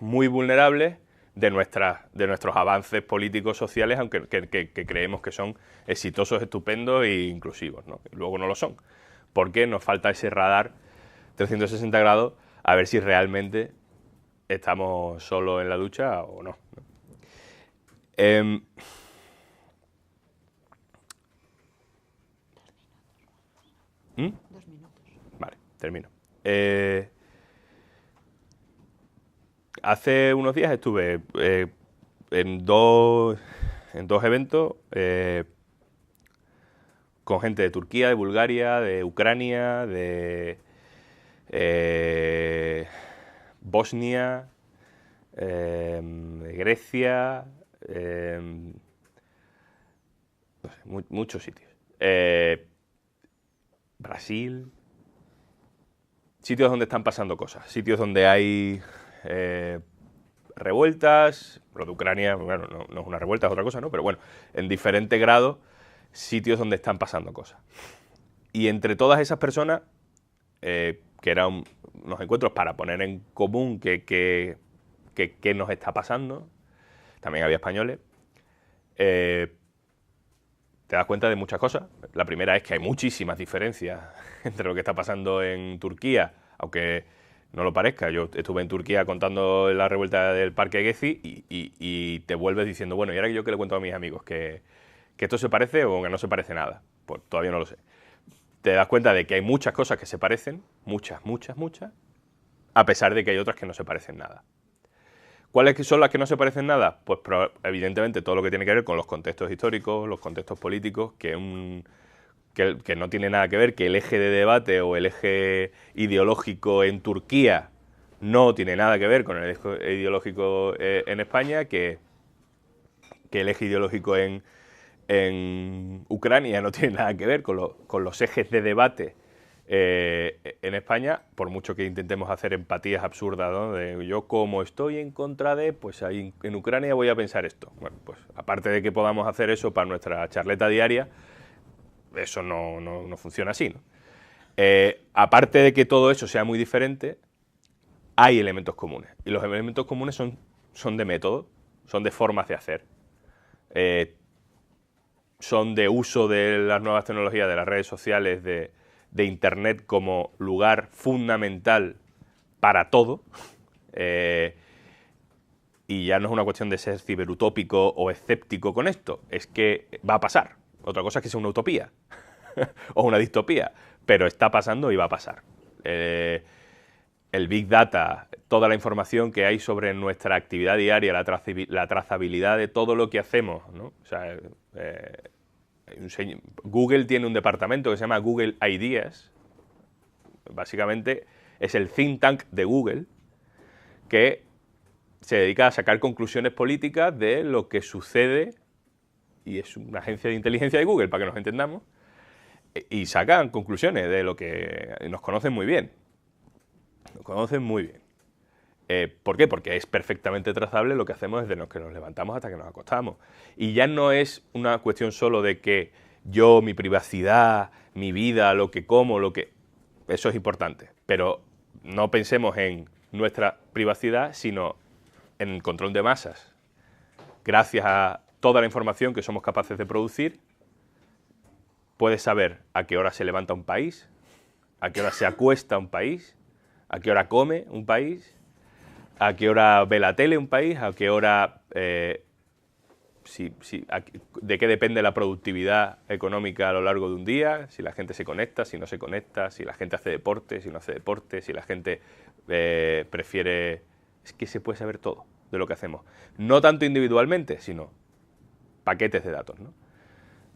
muy vulnerables de nuestros avances políticos sociales, aunque que creemos que son exitosos, estupendos e inclusivos, ¿no? Luego no lo son, porque nos falta ese radar 360 grados a ver si realmente estamos solo en la ducha o no. ¿Mm? 2 minutos. Vale, termino. Hace unos días estuve en dos eventos con gente de Turquía, de Bulgaria, de Ucrania, de Bosnia, de Grecia, no sé, muchos sitios. Brasil. sitios donde están pasando cosas, sitios donde hay revueltas, lo de Ucrania, bueno, no es una revuelta, es otra cosa, ¿no? Pero bueno, en diferente grado, sitios donde están pasando cosas. Y entre todas esas personas, que eran unos encuentros para poner en común qué nos está pasando, también había españoles, te das cuenta de muchas cosas. La primera es que hay muchísimas diferencias entre lo que está pasando en Turquía, aunque no lo parezca. Yo estuve en Turquía contando la revuelta del Parque Gezi y te vuelves diciendo, bueno, ¿y ahora yo qué le cuento a mis amigos? ¿Que esto se parece o que no se parece nada? Pues todavía no lo sé. Te das cuenta de que hay muchas cosas que se parecen, muchas, a pesar de que hay otras que no se parecen nada. ¿Cuáles son las que no se parecen nada? Pues evidentemente todo lo que tiene que ver con los contextos históricos, los contextos políticos, que no tiene nada que ver, que el eje de debate o el eje ideológico en Turquía no tiene nada que ver con el eje ideológico en España, que el eje ideológico en Ucrania no tiene nada que ver con los ejes de debate en España, por mucho que intentemos hacer empatías absurdas, ¿no? De yo como estoy en contra de, pues ahí en Ucrania voy a pensar esto. Bueno, pues aparte de que podamos hacer eso para nuestra charleta diaria, eso no funciona así, ¿no? Aparte de que todo eso sea muy diferente, hay elementos comunes. Y los elementos comunes son de método, son de formas de hacer. Son de uso de las nuevas tecnologías, de las redes sociales, de Internet como lugar fundamental para todo. Y ya no es una cuestión de ser ciberutópico o escéptico con esto, es que va a pasar. Otra cosa es que sea una utopía o una distopía, pero está pasando y va a pasar. El Big Data, toda la información que hay sobre nuestra actividad diaria, la trazabilidad de todo lo que hacemos, ¿no? O sea, Google tiene un departamento que se llama Google Ideas. Básicamente es el think tank de Google que se dedica a sacar conclusiones políticas de lo que sucede, y es una agencia de inteligencia de Google, para que nos entendamos, y sacan conclusiones de lo que nos conocen muy bien. Nos conocen muy bien. ¿Por qué? Porque es perfectamente trazable lo que hacemos desde que nos levantamos hasta que nos acostamos. Y ya no es una cuestión solo de que yo, mi privacidad, mi vida, lo que como, eso es importante. Pero no pensemos en nuestra privacidad, sino en el control de masas. Gracias a toda la información que somos capaces de producir, puedes saber a qué hora se levanta un país, a qué hora se acuesta un país, a qué hora come un país, a qué hora ve la tele un país, a qué hora, de qué depende la productividad económica a lo largo de un día, si la gente se conecta, si no se conecta, si la gente hace deporte, si no hace deporte, si la gente prefiere... Es que se puede saber todo de lo que hacemos. No tanto individualmente, sino paquetes de datos, ¿no?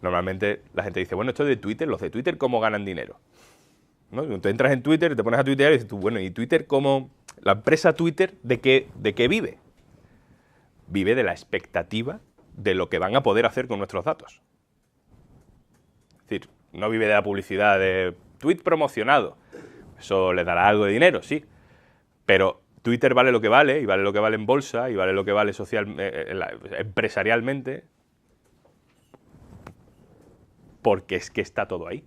Normalmente la gente dice, bueno, esto es de Twitter, los de Twitter, ¿cómo ganan dinero? ¿No? Tú entras en Twitter y te pones a tuitear y dices tú, bueno, ¿y Twitter cómo...? La empresa Twitter, ¿de qué vive? Vive de la expectativa de lo que van a poder hacer con nuestros datos. Es decir, no vive de la publicidad de tweet promocionado. Eso le dará algo de dinero, sí. Pero Twitter vale lo que vale, y vale lo que vale en bolsa, y vale lo que vale empresarialmente, porque es que está todo ahí.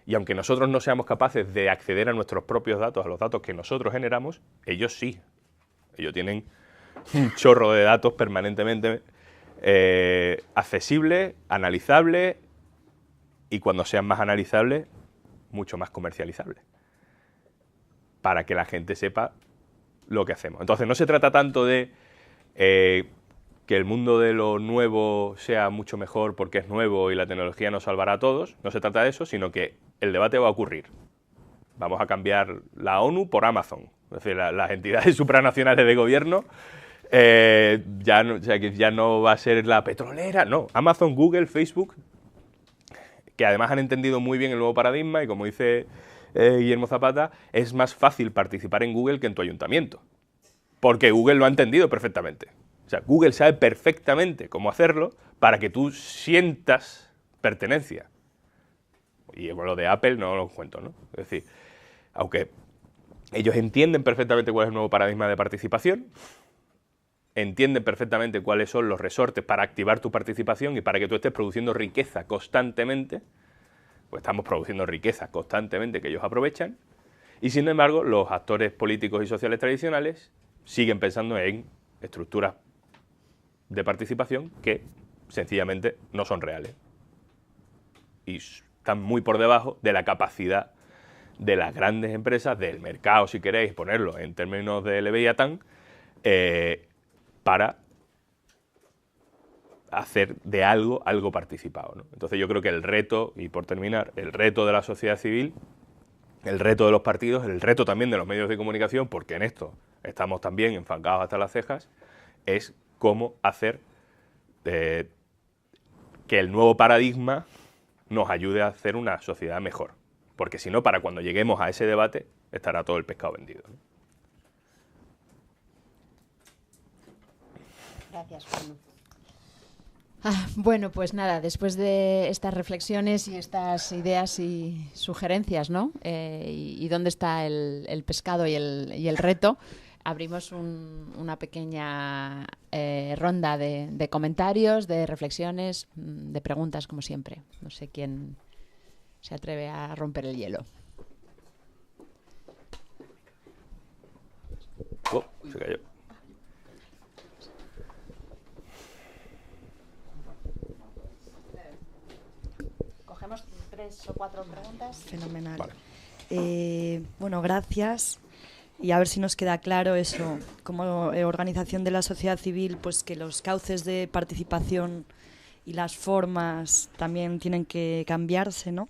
Y aunque nosotros no seamos capaces de acceder a nuestros propios datos, a los datos que nosotros generamos, ellos sí. Ellos tienen un chorro de datos permanentemente accesibles, analizables, y cuando sean más analizables, mucho más comercializables, para que la gente sepa lo que hacemos. Entonces no se trata tanto de que el mundo de lo nuevo sea mucho mejor porque es nuevo y la tecnología nos salvará a todos, no se trata de eso, sino que el debate va a ocurrir. Vamos a cambiar la ONU por Amazon. Es decir, las entidades supranacionales de gobierno ya no va a ser la petrolera, no. Amazon, Google, Facebook, que además han entendido muy bien el nuevo paradigma y, como dice Guillermo Zapata, es más fácil participar en Google que en tu ayuntamiento, porque Google lo ha entendido perfectamente. O sea, Google sabe perfectamente cómo hacerlo para que tú sientas pertenencia. Y con lo de Apple no lo cuento, ¿no? Es decir, aunque Ellos entienden perfectamente cuál es el nuevo paradigma de participación, entienden perfectamente cuáles son los resortes para activar tu participación y para que tú estés produciendo riqueza constantemente, pues estamos produciendo riqueza constantemente que ellos aprovechan, y sin embargo los actores políticos y sociales tradicionales siguen pensando en estructuras de participación que sencillamente no son reales y están muy por debajo de la capacidad de las grandes empresas, del mercado, si queréis ponerlo en términos de Leviatán, para hacer de algo participado, ¿no? Entonces yo creo que el reto, y por terminar, el reto de la sociedad civil, el reto de los partidos, el reto también de los medios de comunicación, porque en esto estamos también enfangados hasta las cejas, es cómo hacer que el nuevo paradigma nos ayude a hacer una sociedad mejor. Porque si no, para cuando lleguemos a ese debate, estará todo el pescado vendido, ¿no? Gracias, Juan. Bueno, pues nada, después de estas reflexiones y estas ideas y sugerencias, ¿no? Y dónde está el pescado y el reto, abrimos una pequeña ronda de comentarios, de reflexiones, de preguntas, como siempre. No sé quién se atreve a romper el hielo. Oh, se cayó. Cogemos 3 o 4 preguntas. Fenomenal. Vale. Bueno, gracias. Y a ver si nos queda claro eso, como organización de la sociedad civil, pues que los cauces de participación y las formas también tienen que cambiarse, ¿no?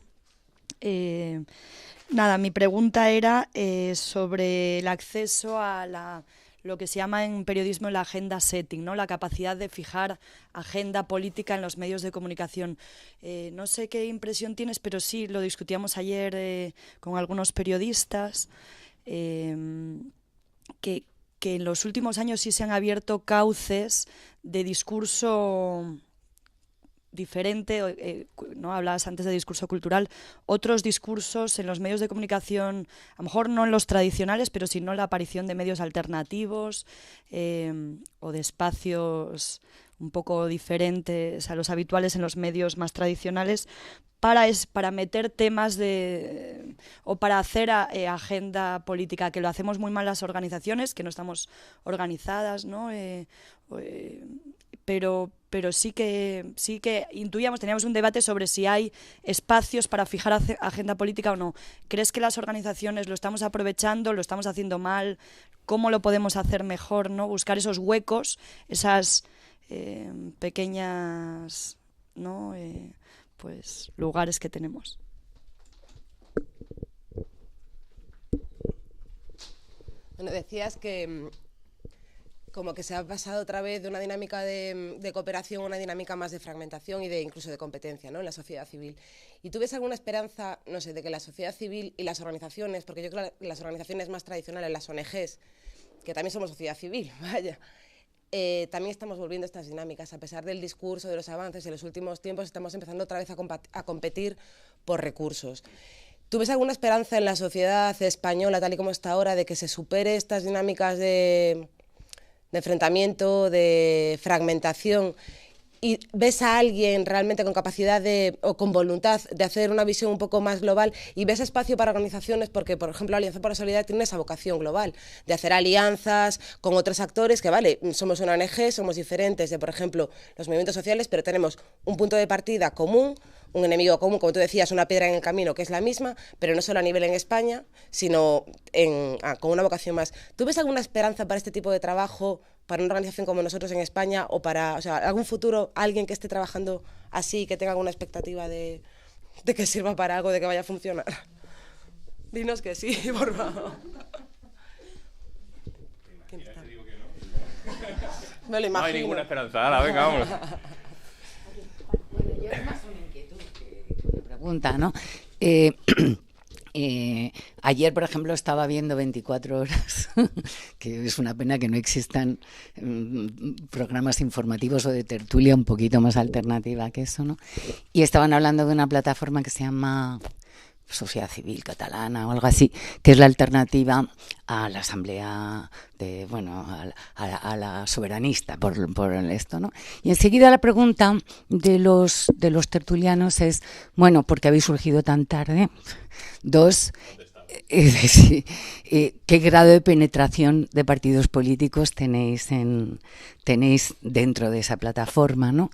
Nada, mi pregunta era sobre el acceso a lo que se llama en periodismo la agenda setting, ¿no? La capacidad de fijar agenda política en los medios de comunicación. No sé qué impresión tienes, pero sí, lo discutíamos ayer con algunos periodistas, que en los últimos años sí se han abierto cauces de discurso diferente, ¿no? Hablabas antes de discurso cultural, otros discursos en los medios de comunicación, a lo mejor no en los tradicionales, pero sí no la aparición de medios alternativos o de espacios un poco diferentes a los habituales en los medios más tradicionales, para meter temas o para hacer agenda política, que lo hacemos muy mal las organizaciones, que no estamos organizadas, ¿no? Pero sí que intuíamos, teníamos un debate sobre si hay espacios para fijar agenda política o no. ¿Crees que las organizaciones lo estamos aprovechando, lo estamos haciendo mal? ¿Cómo lo podemos hacer mejor, ¿no? Buscar esos huecos, esas pequeñas, ¿no? Pues lugares que tenemos. Bueno, decías que como que se ha pasado otra vez de una dinámica de cooperación a una dinámica más de fragmentación y incluso de competencia, ¿no? En la sociedad civil. ¿Y tú ves alguna esperanza, no sé, de que la sociedad civil y las organizaciones, porque yo creo que las organizaciones más tradicionales, las ONGs, que también somos sociedad civil, vaya, también estamos volviendo a estas dinámicas, a pesar del discurso, de los avances, en los últimos tiempos estamos empezando otra vez a competir por recursos. ¿Tú ves alguna esperanza en la sociedad española, tal y como está ahora, de que se supere estas dinámicas de enfrentamiento, de fragmentación, y ves a alguien realmente con capacidad o con voluntad de hacer una visión un poco más global, y ves espacio para organizaciones? Porque, por ejemplo, Alianza por la Solidaridad tiene esa vocación global, de hacer alianzas con otros actores que, vale, somos una ONG, somos diferentes de, por ejemplo, los movimientos sociales, pero tenemos un punto de partida común, un enemigo común, como tú decías, una piedra en el camino que es la misma, pero no solo a nivel en España, sino con una vocación más. ¿Tú ves alguna esperanza para este tipo de trabajo, para una organización como nosotros en España, o para, o sea, algún futuro, alguien que esté trabajando así, que tenga alguna expectativa de que sirva para algo, de que vaya a funcionar? Dinos que sí, por favor. Me lo imagino. No hay ninguna esperanza. Hala, venga, vámonos. Bueno, yo es más una inquietud que una pregunta, ¿no? Ayer, por ejemplo, estaba viendo 24 horas, que es una pena que no existan programas informativos o de tertulia un poquito más alternativa que eso, ¿no? Y estaban hablando de una plataforma que se llama sociedad civil catalana o algo así, que es la alternativa a la asamblea a la soberanista por esto, ¿no? Y enseguida la pregunta de los tertulianos es, bueno, ¿por qué habéis surgido tan tarde? Dos, ¿qué grado de penetración de partidos políticos tenéis dentro de esa plataforma, ¿no?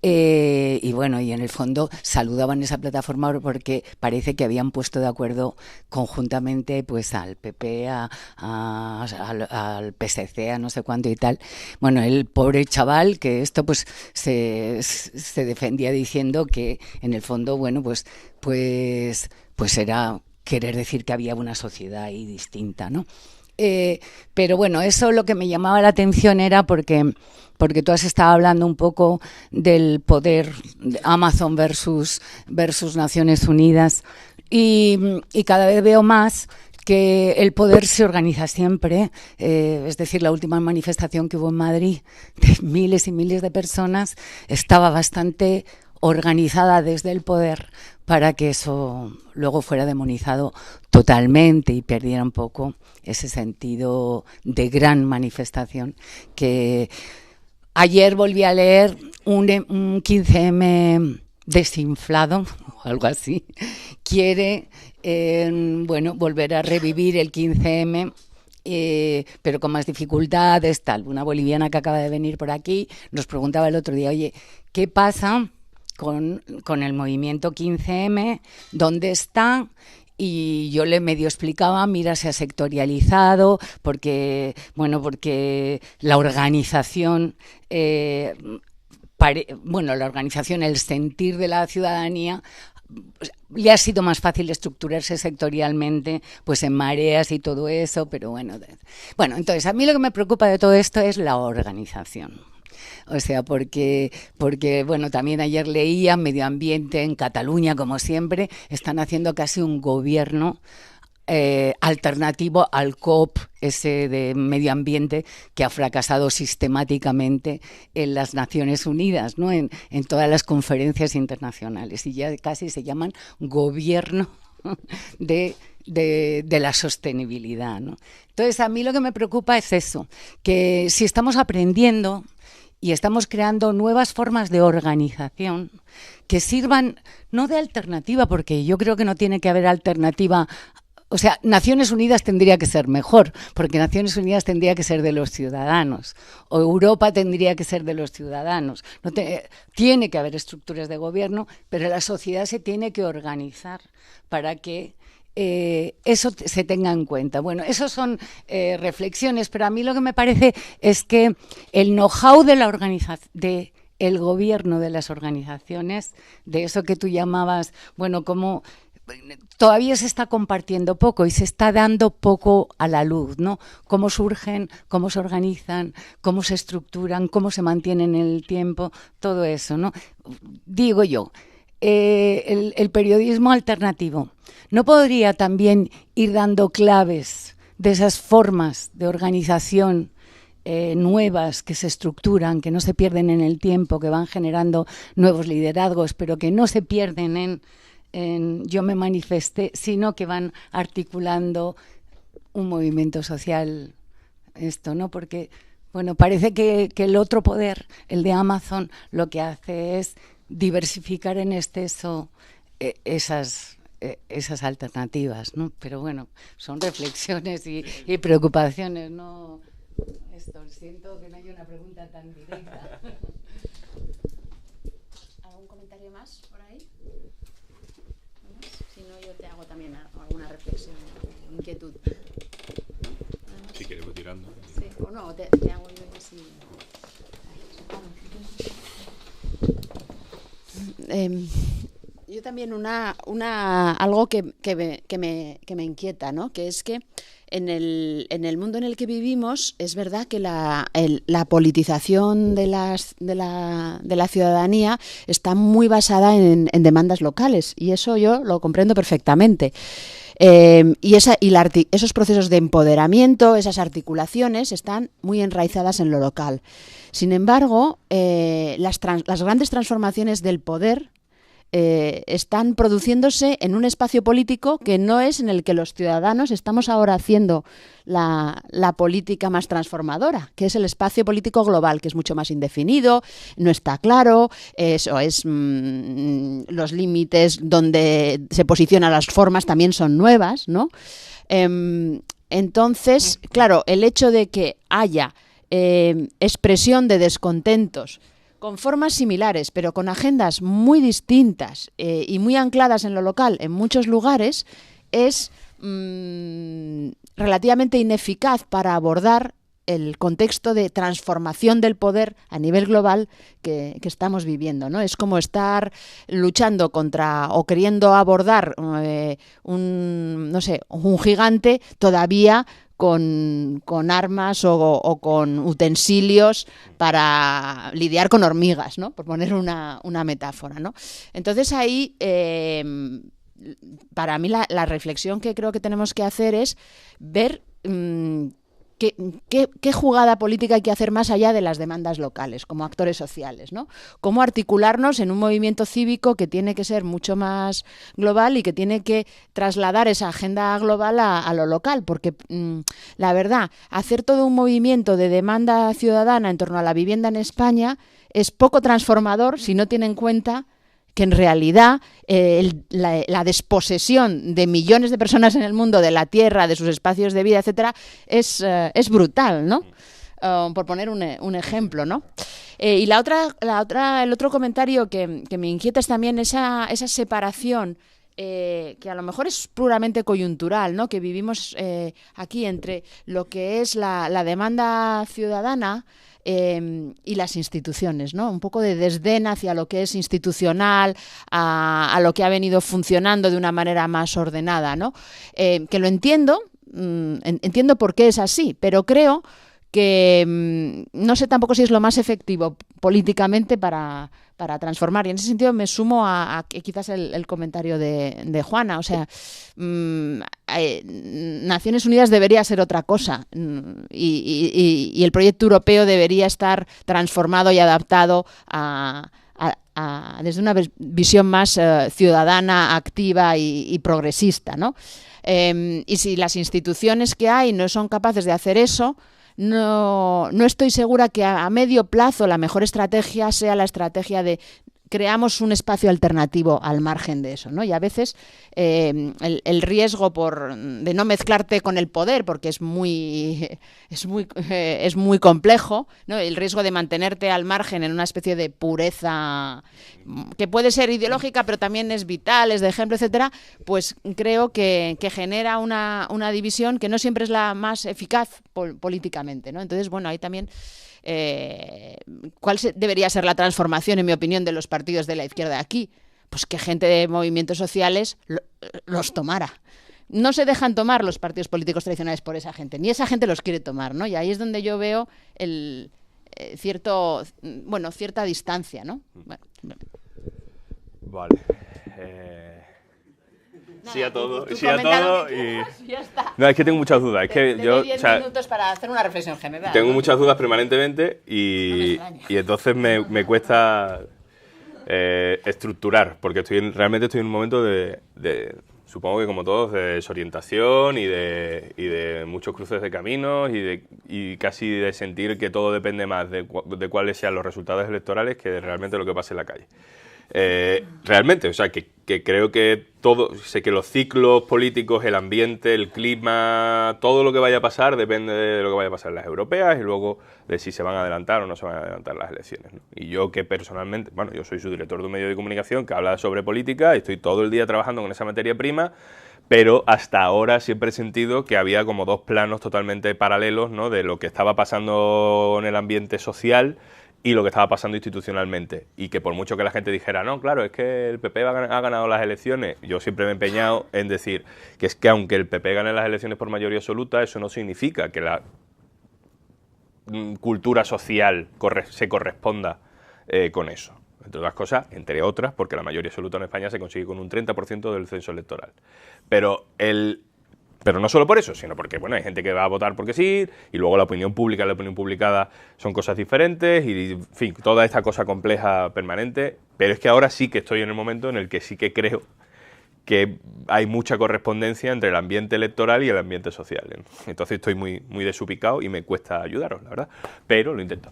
Y bueno, y en el fondo saludaban esa plataforma porque parece que habían puesto de acuerdo conjuntamente pues al PP, al PSC, a no sé cuánto y tal. Bueno, el pobre chaval que esto pues se defendía diciendo que en el fondo, bueno, pues era querer decir que había una sociedad ahí distinta, ¿no? Pero bueno, eso lo que me llamaba la atención era porque tú has estado hablando un poco del poder de Amazon versus Naciones Unidas y cada vez veo más que el poder se organiza siempre, es decir, la última manifestación que hubo en Madrid de miles y miles de personas estaba bastante organizada desde el poder para que eso luego fuera demonizado totalmente y perdiera un poco ese sentido de gran manifestación. Que ayer volví a leer un 15M desinflado o algo así, quiere volver a revivir el 15M. Pero con más dificultades, tal. Una boliviana que acaba de venir por aquí nos preguntaba el otro día, oye, ¿qué pasa con el movimiento 15M? ¿Dónde está? Y yo le medio explicaba, mira, se ha sectorializado porque la organización, el sentir de la ciudadanía, le ha sido más fácil estructurarse sectorialmente, pues en mareas y todo eso, pero bueno, entonces a mí lo que me preocupa de todo esto es la organización. O sea, porque bueno, también ayer leía Medio Ambiente en Cataluña, como siempre, están haciendo casi un gobierno alternativo al COP, ese de medio ambiente que ha fracasado sistemáticamente en las Naciones Unidas, ¿no? En todas las conferencias internacionales, y ya casi se llaman gobierno de la sostenibilidad, ¿no? Entonces, a mí lo que me preocupa es eso, que si estamos aprendiendo y estamos creando nuevas formas de organización que sirvan no de alternativa, porque yo creo que no tiene que haber alternativa. O sea, Naciones Unidas tendría que ser mejor, porque Naciones Unidas tendría que ser de los ciudadanos, o Europa tendría que ser de los ciudadanos. Tiene que haber estructuras de gobierno, pero la sociedad se tiene que organizar para que eso se tenga en cuenta. Bueno, eso son reflexiones, pero a mí lo que me parece es que el know-how de la organización, de el gobierno de las organizaciones, de eso que tú llamabas, bueno, como todavía se está compartiendo poco y se está dando poco a la luz, ¿no? Cómo surgen, cómo se organizan, cómo se estructuran, cómo se mantienen en el tiempo, todo eso, ¿no? Digo yo, el periodismo alternativo ¿no podría también ir dando claves de esas formas de organización nuevas que se estructuran, que no se pierden en el tiempo, que van generando nuevos liderazgos, pero que no se pierden en yo me manifesté, sino que van articulando un movimiento social, esto, ¿no? Porque, bueno, parece que el otro poder, el de Amazon, lo que hace es diversificar en exceso esas alternativas, ¿no? Pero bueno, son reflexiones y preocupaciones, ¿no? Siento que no hay una pregunta tan directa. ¿Algún comentario más por ahí? Si no, yo te hago también alguna reflexión, inquietud. Si quieres voy tirando. Sí, o no, te hago yo así. Yo también algo que me inquieta, ¿no? Que es que en el mundo en el que vivimos es verdad que la politización de la ciudadanía está muy basada en demandas locales, y eso yo lo comprendo perfectamente. Esos procesos de empoderamiento, esas articulaciones están muy enraizadas en lo local. Sin embargo, las grandes transformaciones del poder están produciéndose en un espacio político que no es en el que los ciudadanos estamos ahora haciendo la política más transformadora, que es el espacio político global, que es mucho más indefinido, no está claro, los límites donde se posicionan las formas también son nuevas, ¿no? Entonces, claro, el hecho de que haya expresión de descontentos con formas similares, pero con agendas muy distintas y muy ancladas en lo local en muchos lugares, es relativamente ineficaz para abordar el contexto de transformación del poder a nivel global que estamos viviendo, ¿no? Es como estar luchando contra o queriendo abordar un gigante todavía con armas o con utensilios para lidiar con hormigas, ¿no? Por poner una metáfora, ¿no? Entonces ahí, para mí la reflexión que creo que tenemos que hacer es ver ¿Qué jugada política hay que hacer más allá de las demandas locales, como actores sociales, ¿no? Cómo articularnos en un movimiento cívico que tiene que ser mucho más global y que tiene que trasladar esa agenda global a lo local, porque la verdad, hacer todo un movimiento de demanda ciudadana en torno a la vivienda en España es poco transformador si no tiene en cuenta que en realidad la desposesión de millones de personas en el mundo de la tierra, de sus espacios de vida, etcétera, es brutal, ¿no? Por poner un ejemplo, ¿no? Y el otro comentario que me inquieta es también esa separación que a lo mejor es puramente coyuntural, ¿no? Que vivimos aquí entre lo que es la demanda ciudadana y las instituciones, ¿no? Un poco de desdén hacia lo que es institucional, a lo que ha venido funcionando de una manera más ordenada, ¿no? Que lo entiendo, entiendo por qué es así, pero creo que no sé tampoco si es lo más efectivo políticamente para transformar. Y en ese sentido me sumo a quizás el comentario de Juana. O sea, Naciones Unidas debería ser otra cosa y el proyecto europeo debería estar transformado y adaptado desde una visión más ciudadana, activa y progresista, ¿no? Y si las instituciones que hay no son capaces de hacer eso, no estoy segura que a medio plazo la mejor estrategia sea la estrategia de creamos un espacio alternativo al margen de eso, ¿no? Y a veces el riesgo de no mezclarte con el poder, porque es muy complejo, ¿no? El riesgo de mantenerte al margen en una especie de pureza que puede ser ideológica, pero también es vital, es de ejemplo, etcétera, pues creo que genera una división que no siempre es la más eficaz políticamente, ¿no? Entonces, bueno, ahí también ¿cuál debería ser la transformación, en mi opinión, de los partidos de la izquierda aquí? Pues que gente de movimientos sociales los tomara. No se dejan tomar los partidos políticos tradicionales por esa gente, ni esa gente los quiere tomar, ¿no? Y ahí es donde yo veo cierta distancia, ¿no? Bueno. Vale. Sí a todo, sí a todo y... Ya está. No, es que tengo muchas dudas. Es que yo, 10 minutos para hacer una reflexión general. Tengo muchas dudas permanentemente y entonces me cuesta estructurar, porque realmente estoy en un momento de supongo que como todos, de desorientación y de muchos cruces de caminos y casi de sentir que todo depende más de cuáles sean los resultados electorales que de realmente lo que pase en la calle. Realmente, o sea, que creo que sé que los ciclos políticos, el ambiente, el clima, todo lo que vaya a pasar depende de lo que vaya a pasar en las europeas y luego de si se van a adelantar o no se van a adelantar las elecciones, ¿no? Y yo que personalmente, bueno, yo soy subdirector de un medio de comunicación que habla sobre política y estoy todo el día trabajando con esa materia prima, pero hasta ahora siempre he sentido que había como dos planos totalmente paralelos, ¿no? De lo que estaba pasando en el ambiente social y lo que estaba pasando institucionalmente, y que por mucho que la gente dijera, no, claro, es que el PP ha ganado las elecciones, yo siempre me he empeñado en decir que es que aunque el PP gane las elecciones por mayoría absoluta, eso no significa que la cultura social se corresponda con eso. Entre otras cosas, entre otras, porque la mayoría absoluta en España se consigue con un 30% del censo electoral. Pero no solo por eso, sino porque bueno, hay gente que va a votar porque sí, y luego la opinión pública y la opinión publicada son cosas diferentes, y en fin, toda esta cosa compleja permanente, Pero es que ahora sí que estoy en el momento en el que sí que creo que hay mucha correspondencia entre el ambiente electoral y el ambiente social. Entonces estoy muy, muy desubicado y me cuesta ayudaros, la verdad, pero lo intento.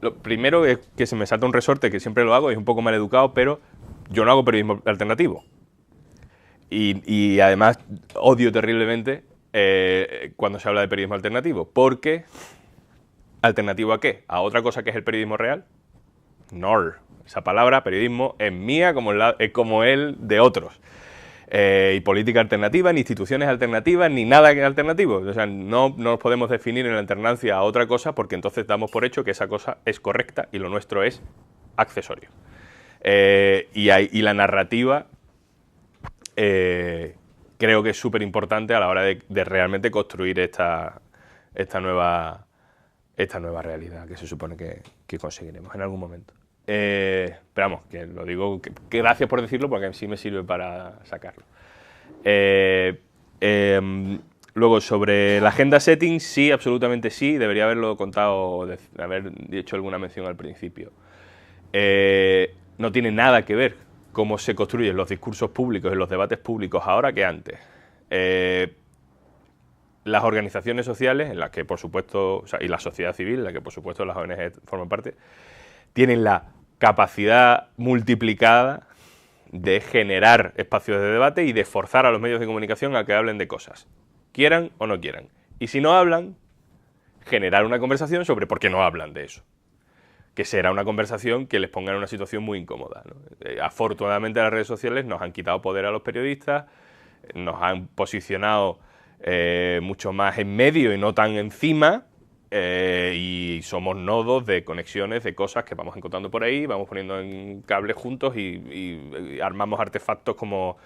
Lo primero es que se me salta un resorte, que siempre lo hago, es un poco mal educado, pero yo no hago periodismo alternativo. Y además odio terriblemente cuando se habla de periodismo alternativo, porque ¿alternativo a qué? ¿A otra cosa que es el periodismo real? No. Esa palabra, periodismo, es mía como el de otros. Y política alternativa, ni instituciones alternativas, ni nada que alternativo. O sea, no nos podemos definir en la alternancia a otra cosa porque entonces damos por hecho que esa cosa es correcta y lo nuestro es accesorio. Y la narrativa creo que es súper importante a la hora de realmente construir esta nueva realidad que se supone que conseguiremos en algún momento. Pero vamos, que lo digo, que gracias por decirlo porque sí me sirve para sacarlo. Luego, sobre la agenda setting, sí, absolutamente sí, debería haberlo contado, haber hecho alguna mención al principio. No tiene nada que ver cómo se construyen los discursos públicos y los debates públicos ahora que antes. Las organizaciones sociales, en las que por supuesto, o sea, y la sociedad civil, en la que por supuesto las ONG forman parte, tienen la capacidad multiplicada de generar espacios de debate y de forzar a los medios de comunicación a que hablen de cosas, quieran o no quieran. Y si no hablan, generar una conversación sobre por qué no hablan de eso, que será una conversación que les ponga en una situación muy incómoda, ¿no? Afortunadamente las redes sociales nos han quitado poder a los periodistas, nos han posicionado mucho más en medio y no tan encima, y somos nodos de conexiones de cosas que vamos encontrando por ahí, vamos poniendo en cables juntos y armamos artefactos como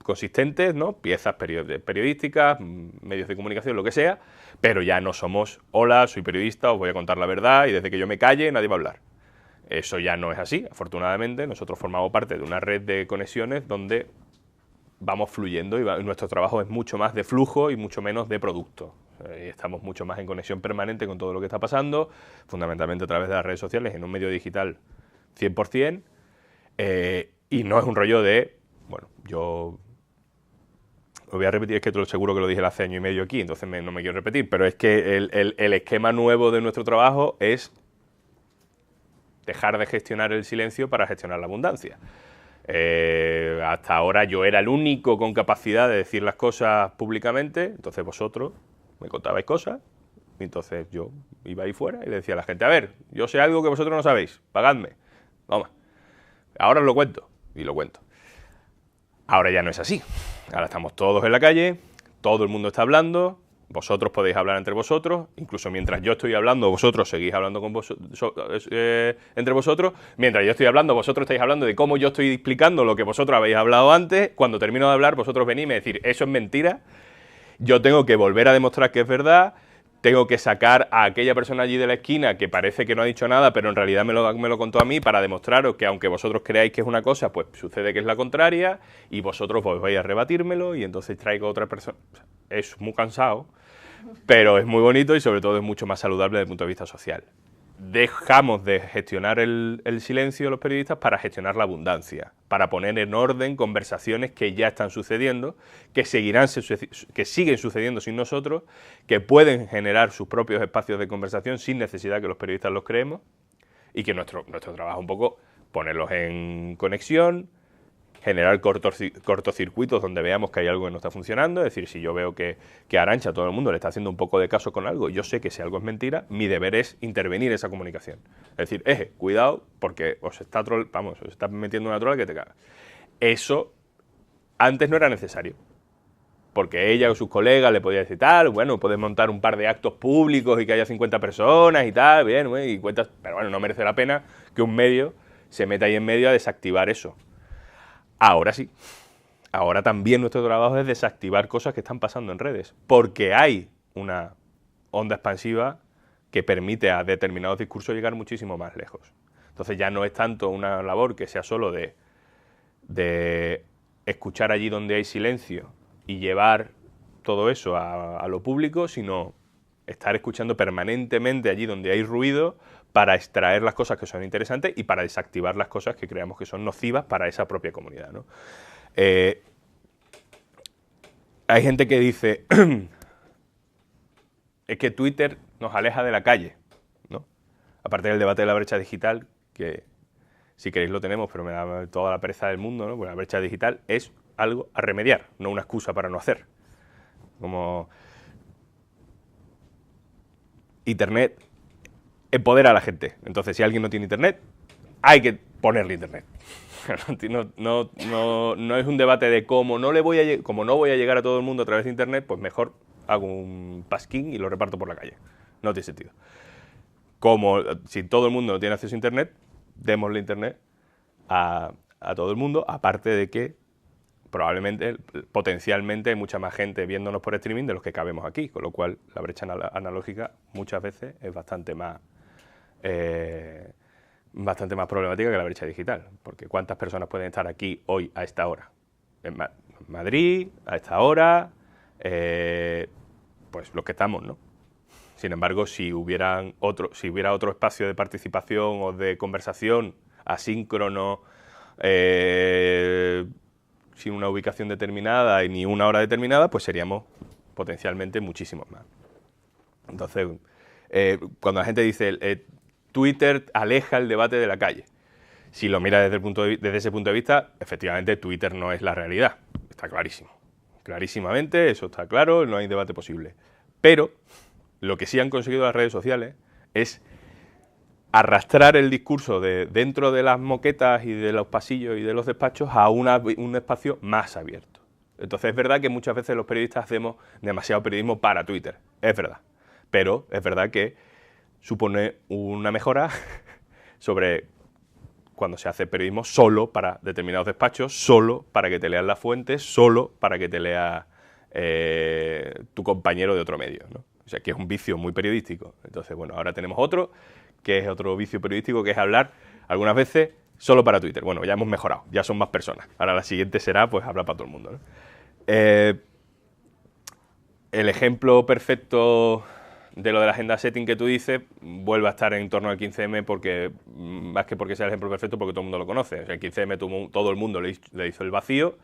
consistentes, ¿no? Piezas periodísticas, medios de comunicación, lo que sea, pero ya no somos, hola, soy periodista, os voy a contar la verdad y desde que yo me calle nadie va a hablar. Eso ya no es así, afortunadamente. Nosotros formamos parte de una red de conexiones donde vamos fluyendo y nuestro trabajo es mucho más de flujo y mucho menos de producto. Estamos mucho más en conexión permanente con todo lo que está pasando, fundamentalmente a través de las redes sociales, en un medio digital 100%, y no es un rollo de, bueno, yo lo voy a repetir, es que seguro que lo dije hace año y medio aquí, entonces no me quiero repetir, pero es que el esquema nuevo de nuestro trabajo es dejar de gestionar el silencio para gestionar la abundancia. Hasta ahora yo era el único con capacidad de decir las cosas públicamente, entonces vosotros me contabais cosas, y entonces yo iba ahí fuera y le decía a la gente, a ver, yo sé algo que vosotros no sabéis, pagadme, toma, ahora os lo cuento, y lo cuento. Ahora ya no es así, ahora estamos todos en la calle, todo el mundo está hablando, vosotros podéis hablar entre vosotros, incluso mientras yo estoy hablando, vosotros seguís hablando con entre vosotros, mientras yo estoy hablando, vosotros estáis hablando de cómo yo estoy explicando lo que vosotros habéis hablado antes, cuando termino de hablar, vosotros venís y me decís, eso es mentira, yo tengo que volver a demostrar que es verdad, tengo que sacar a aquella persona allí de la esquina que parece que no ha dicho nada, pero en realidad me lo contó a mí para demostraros que aunque vosotros creáis que es una cosa, pues sucede que es la contraria y vosotros vais a rebatírmelo y entonces traigo a otra persona. Es muy cansado, pero es muy bonito y sobre todo es mucho más saludable desde el punto de vista social. Dejamos de gestionar el silencio de los periodistas para gestionar la abundancia, para poner en orden conversaciones que ya están sucediendo, que siguen sucediendo sin nosotros, que pueden generar sus propios espacios de conversación sin necesidad que los periodistas los creemos y que nuestro trabajo es un poco ponerlos en conexión, generar cortocircuitos donde veamos que hay algo que no está funcionando, es decir, si yo veo que a Arantxa, a todo el mundo le está haciendo un poco de caso con algo, yo sé que si algo es mentira, mi deber es intervenir esa comunicación. Es decir, cuidado, porque os está metiendo una trola que te caga. Eso antes no era necesario, porque ella o sus colegas le podían decir tal, bueno, puedes montar un par de actos públicos y que haya 50 personas y tal, bien, y cuentas, pero bueno, no merece la pena que un medio se meta ahí en medio a desactivar eso. Ahora sí, ahora también nuestro trabajo es desactivar cosas que están pasando en redes, porque hay una onda expansiva que permite a determinados discursos llegar muchísimo más lejos. Entonces ya no es tanto una labor que sea solo de escuchar allí donde hay silencio y llevar todo eso a lo público, sino estar escuchando permanentemente allí donde hay ruido para extraer las cosas que son interesantes y para desactivar las cosas que creamos que son nocivas para esa propia comunidad, ¿no? Hay gente que dice es que Twitter nos aleja de la calle, ¿no? Aparte del debate de la brecha digital, que si queréis lo tenemos, pero me da toda la pereza del mundo, ¿no? Pues la brecha digital es algo a remediar, no una excusa para no hacer. Como Internet empodera a la gente. Entonces, si alguien no tiene Internet, hay que ponerle Internet. No es un debate de cómo no voy a llegar a todo el mundo a través de Internet, pues mejor hago un pasquín y lo reparto por la calle. No tiene sentido. Como si todo el mundo no tiene acceso a Internet, démosle Internet a todo el mundo, aparte de que probablemente, potencialmente, hay mucha más gente viéndonos por streaming de los que cabemos aquí, con lo cual la brecha analógica muchas veces es bastante más problemática que la brecha digital, porque ¿cuántas personas pueden estar aquí hoy a esta hora? En Madrid, a esta hora, pues los que estamos, ¿no? Sin embargo, si hubiera otro espacio de participación o de conversación asíncrono, sin una ubicación determinada y ni una hora determinada, pues seríamos potencialmente muchísimos más. Entonces, cuando la gente dice Twitter aleja el debate de la calle, si lo mira desde ese punto de vista, efectivamente Twitter no es la realidad, está clarísimo. Clarísimamente, eso está claro, no hay debate posible. Pero lo que sí han conseguido las redes sociales es arrastrar el discurso de dentro de las moquetas y de los pasillos y de los despachos a un espacio más abierto. Entonces es verdad que muchas veces los periodistas hacemos demasiado periodismo para Twitter, es verdad. Pero es verdad que supone una mejora sobre cuando se hace periodismo solo para determinados despachos, solo para que te lean las fuentes, solo para que te lea tu compañero de otro medio, ¿no? O sea, que es un vicio muy periodístico. Entonces, bueno, ahora tenemos otro, que es otro vicio periodístico, que es hablar algunas veces solo para Twitter. Bueno, ya hemos mejorado, ya son más personas. Ahora la siguiente será, pues, hablar para todo el mundo, ¿no? El ejemplo perfecto de lo de la agenda setting que tú dices vuelve a estar en torno al 15M porque, más que porque sea el ejemplo perfecto, porque todo el mundo lo conoce. O sea, el 15M todo el mundo le hizo el vacío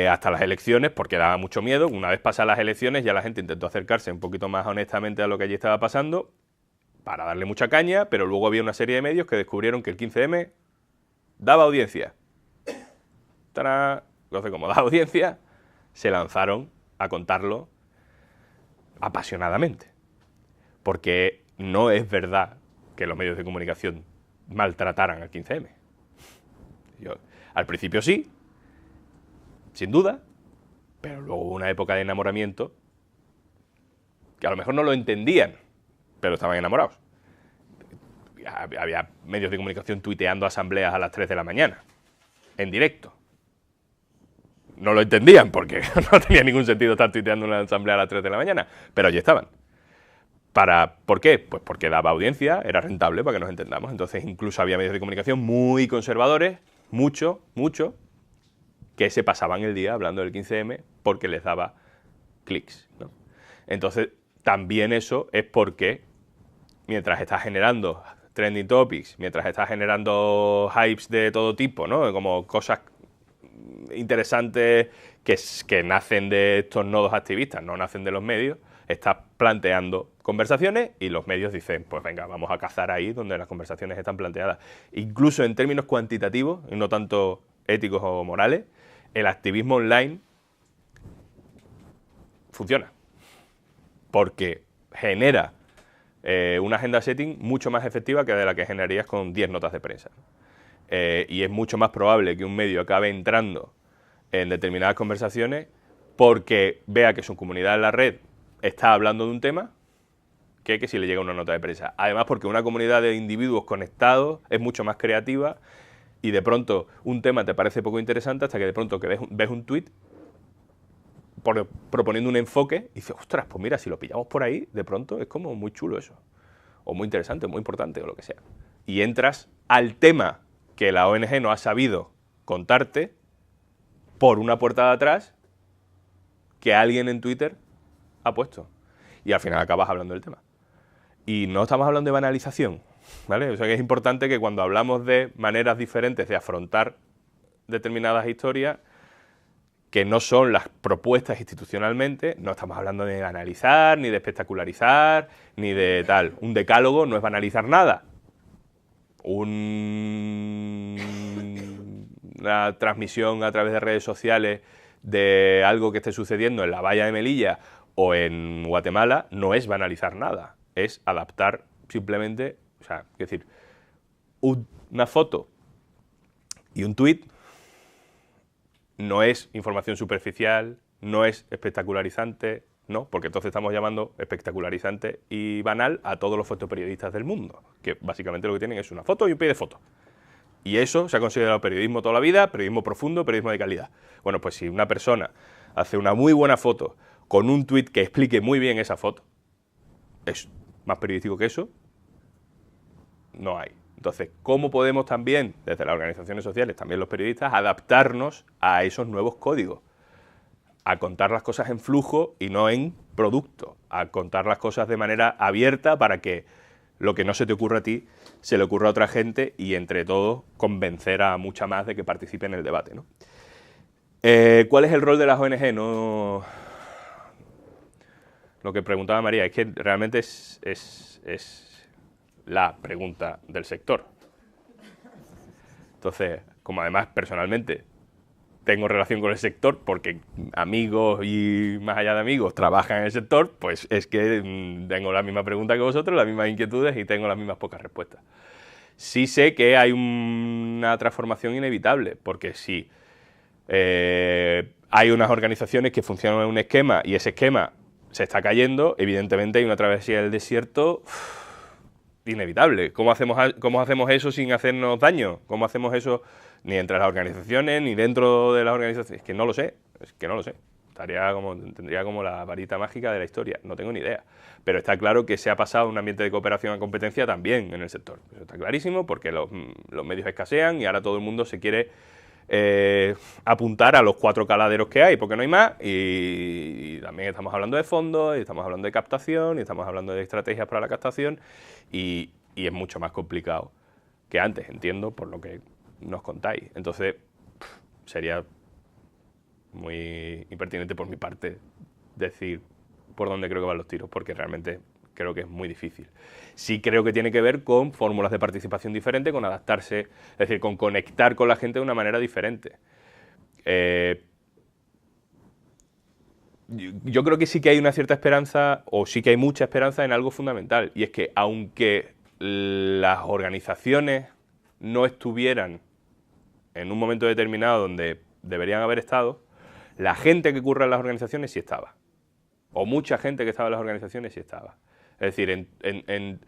hasta las elecciones porque daba mucho miedo. Una vez pasadas las elecciones ya la gente intentó acercarse un poquito más honestamente a lo que allí estaba pasando para darle mucha caña, pero luego había una serie de medios que descubrieron que el 15M daba audiencia. ¡Tarán! Entonces, como daba audiencia, se lanzaron a contarlo apasionadamente. Porque no es verdad que los medios de comunicación maltrataran al 15M. Al principio sí, sin duda, pero luego hubo una época de enamoramiento que a lo mejor no lo entendían, pero estaban enamorados. Había medios de comunicación tuiteando asambleas a las 3 de la mañana, en directo. No lo entendían porque no tenía ningún sentido estar tuiteando una asamblea a las 3 de la mañana, pero allí estaban. ¿Por qué? Pues porque daba audiencia, era rentable para que nos entendamos. Entonces incluso había medios de comunicación muy conservadores, mucho, que se pasaban el día hablando del 15M porque les daba clics, ¿no? Entonces también eso es porque mientras estás generando trending topics, mientras estás generando hypes de todo tipo, ¿no? Como cosas interesantes que nacen de estos nodos activistas, no nacen de los medios, estás planteando conversaciones y los medios dicen, pues venga, vamos a cazar ahí donde las conversaciones están planteadas. Incluso en términos cuantitativos, y no tanto éticos o morales, el activismo online funciona. Porque genera una agenda setting mucho más efectiva que de la que generarías con 10 notas de prensa. Y es mucho más probable que un medio acabe entrando en determinadas conversaciones porque vea que su comunidad en la red está hablando de un tema que si le llega una nota de prensa. Además, porque una comunidad de individuos conectados es mucho más creativa y de pronto un tema te parece poco interesante hasta que de pronto que ves un tuit proponiendo un enfoque y dices, ostras, pues mira, si lo pillamos por ahí, de pronto es como muy chulo eso. O muy interesante, muy importante, o lo que sea. Y entras al tema que la ONG no ha sabido contarte por una puerta de atrás que alguien en Twitter ha puesto. y al final acabas hablando del tema. Y no estamos hablando de banalización, ¿vale? O sea que es importante que cuando hablamos de maneras diferentes de afrontar determinadas historias, que no son las propuestas institucionalmente, no estamos hablando de banalizar, ni de espectacularizar, ni de tal. Un decálogo no es banalizar nada. Una transmisión a través de redes sociales de algo que esté sucediendo en la valla de Melilla o en Guatemala no es banalizar nada, es adaptar simplemente, o sea, es decir, una foto y un tuit no es información superficial, no es espectacularizante, no, porque entonces estamos llamando espectacularizante y banal a todos los fotoperiodistas del mundo, que básicamente lo que tienen es una foto y un pie de foto. Y eso se ha considerado periodismo toda la vida, periodismo profundo, periodismo de calidad. Bueno, pues si una persona hace una muy buena foto con un tuit que explique muy bien esa foto, ¿es más periodístico que eso? No hay. Entonces, ¿cómo podemos también, desde las organizaciones sociales, también los periodistas, adaptarnos a esos nuevos códigos? A contar las cosas en flujo y no en producto, a contar las cosas de manera abierta para que lo que no se te ocurra a ti se le ocurra a otra gente y entre todos convencer a mucha más de que participe en el debate, ¿no? ¿Cuál es el rol de las ONG? No... Lo que preguntaba María, es que realmente es la pregunta del sector. Entonces, como además personalmente tengo relación con el sector porque amigos y más allá de amigos trabajan en el sector, pues es que tengo la misma pregunta que vosotros, las mismas inquietudes y tengo las mismas pocas respuestas. Sí sé que hay una transformación inevitable, porque si hay unas organizaciones que funcionan en un esquema y ese esquema se está cayendo, evidentemente hay una travesía del desierto inevitable. ¿Cómo hacemos eso sin hacernos daño? ¿Cómo hacemos eso ni entre las organizaciones ni dentro de las organizaciones? Es que no lo sé, tendría como la varita mágica de la historia, no tengo ni idea. Pero está claro que se ha pasado un ambiente de cooperación a competencia también en el sector. Eso está clarísimo porque los medios escasean y ahora todo el mundo se quiere apuntar a los 4 caladeros que hay, porque no hay más, y también estamos hablando de fondos, y estamos hablando de captación, y estamos hablando de estrategias para la captación, y es mucho más complicado que antes, entiendo, por lo que nos contáis. Entonces, sería muy impertinente por mi parte decir por dónde creo que van los tiros, porque realmente creo que es muy difícil. Sí creo que tiene que ver con fórmulas de participación diferentes, con adaptarse, es decir, con conectar con la gente de una manera diferente. Yo creo que sí que hay una cierta esperanza, o sí que hay mucha esperanza en algo fundamental, y es que aunque las organizaciones no estuvieran en un momento determinado donde deberían haber estado, la gente que curra en las organizaciones sí estaba. O mucha gente que estaba en las organizaciones sí estaba. Es decir, en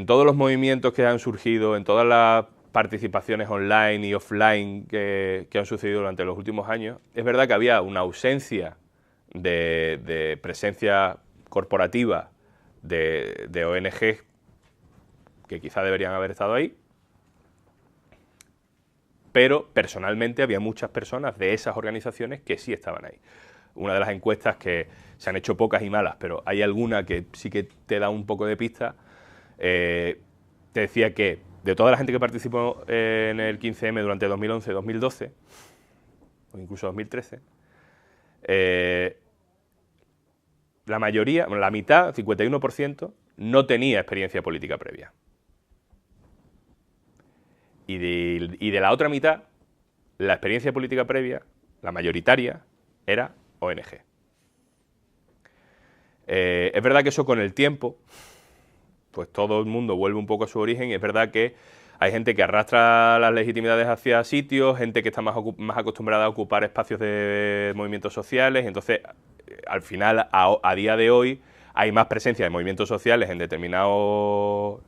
todos los movimientos que han surgido, en todas las participaciones online y offline que han sucedido durante los últimos años, es verdad que había una ausencia de presencia corporativa de ONG que quizá deberían haber estado ahí, pero personalmente había muchas personas de esas organizaciones que sí estaban ahí. Una de las encuestas que se han hecho pocas y malas, pero hay alguna que sí que te da un poco de pista, te decía que de toda la gente que participó en el 15M durante 2011, 2012, o incluso 2013, la mayoría, la mitad, 51%, no tenía experiencia política previa. Y de la otra mitad, la experiencia política previa, la mayoritaria, era ONG. Es verdad que eso con el tiempo, pues todo el mundo vuelve un poco a su origen, y es verdad que hay gente que arrastra las legitimidades hacia sitios, gente que está más acostumbrada a ocupar espacios de movimientos sociales, y entonces al final, a día de hoy, hay más presencia de movimientos sociales en determinados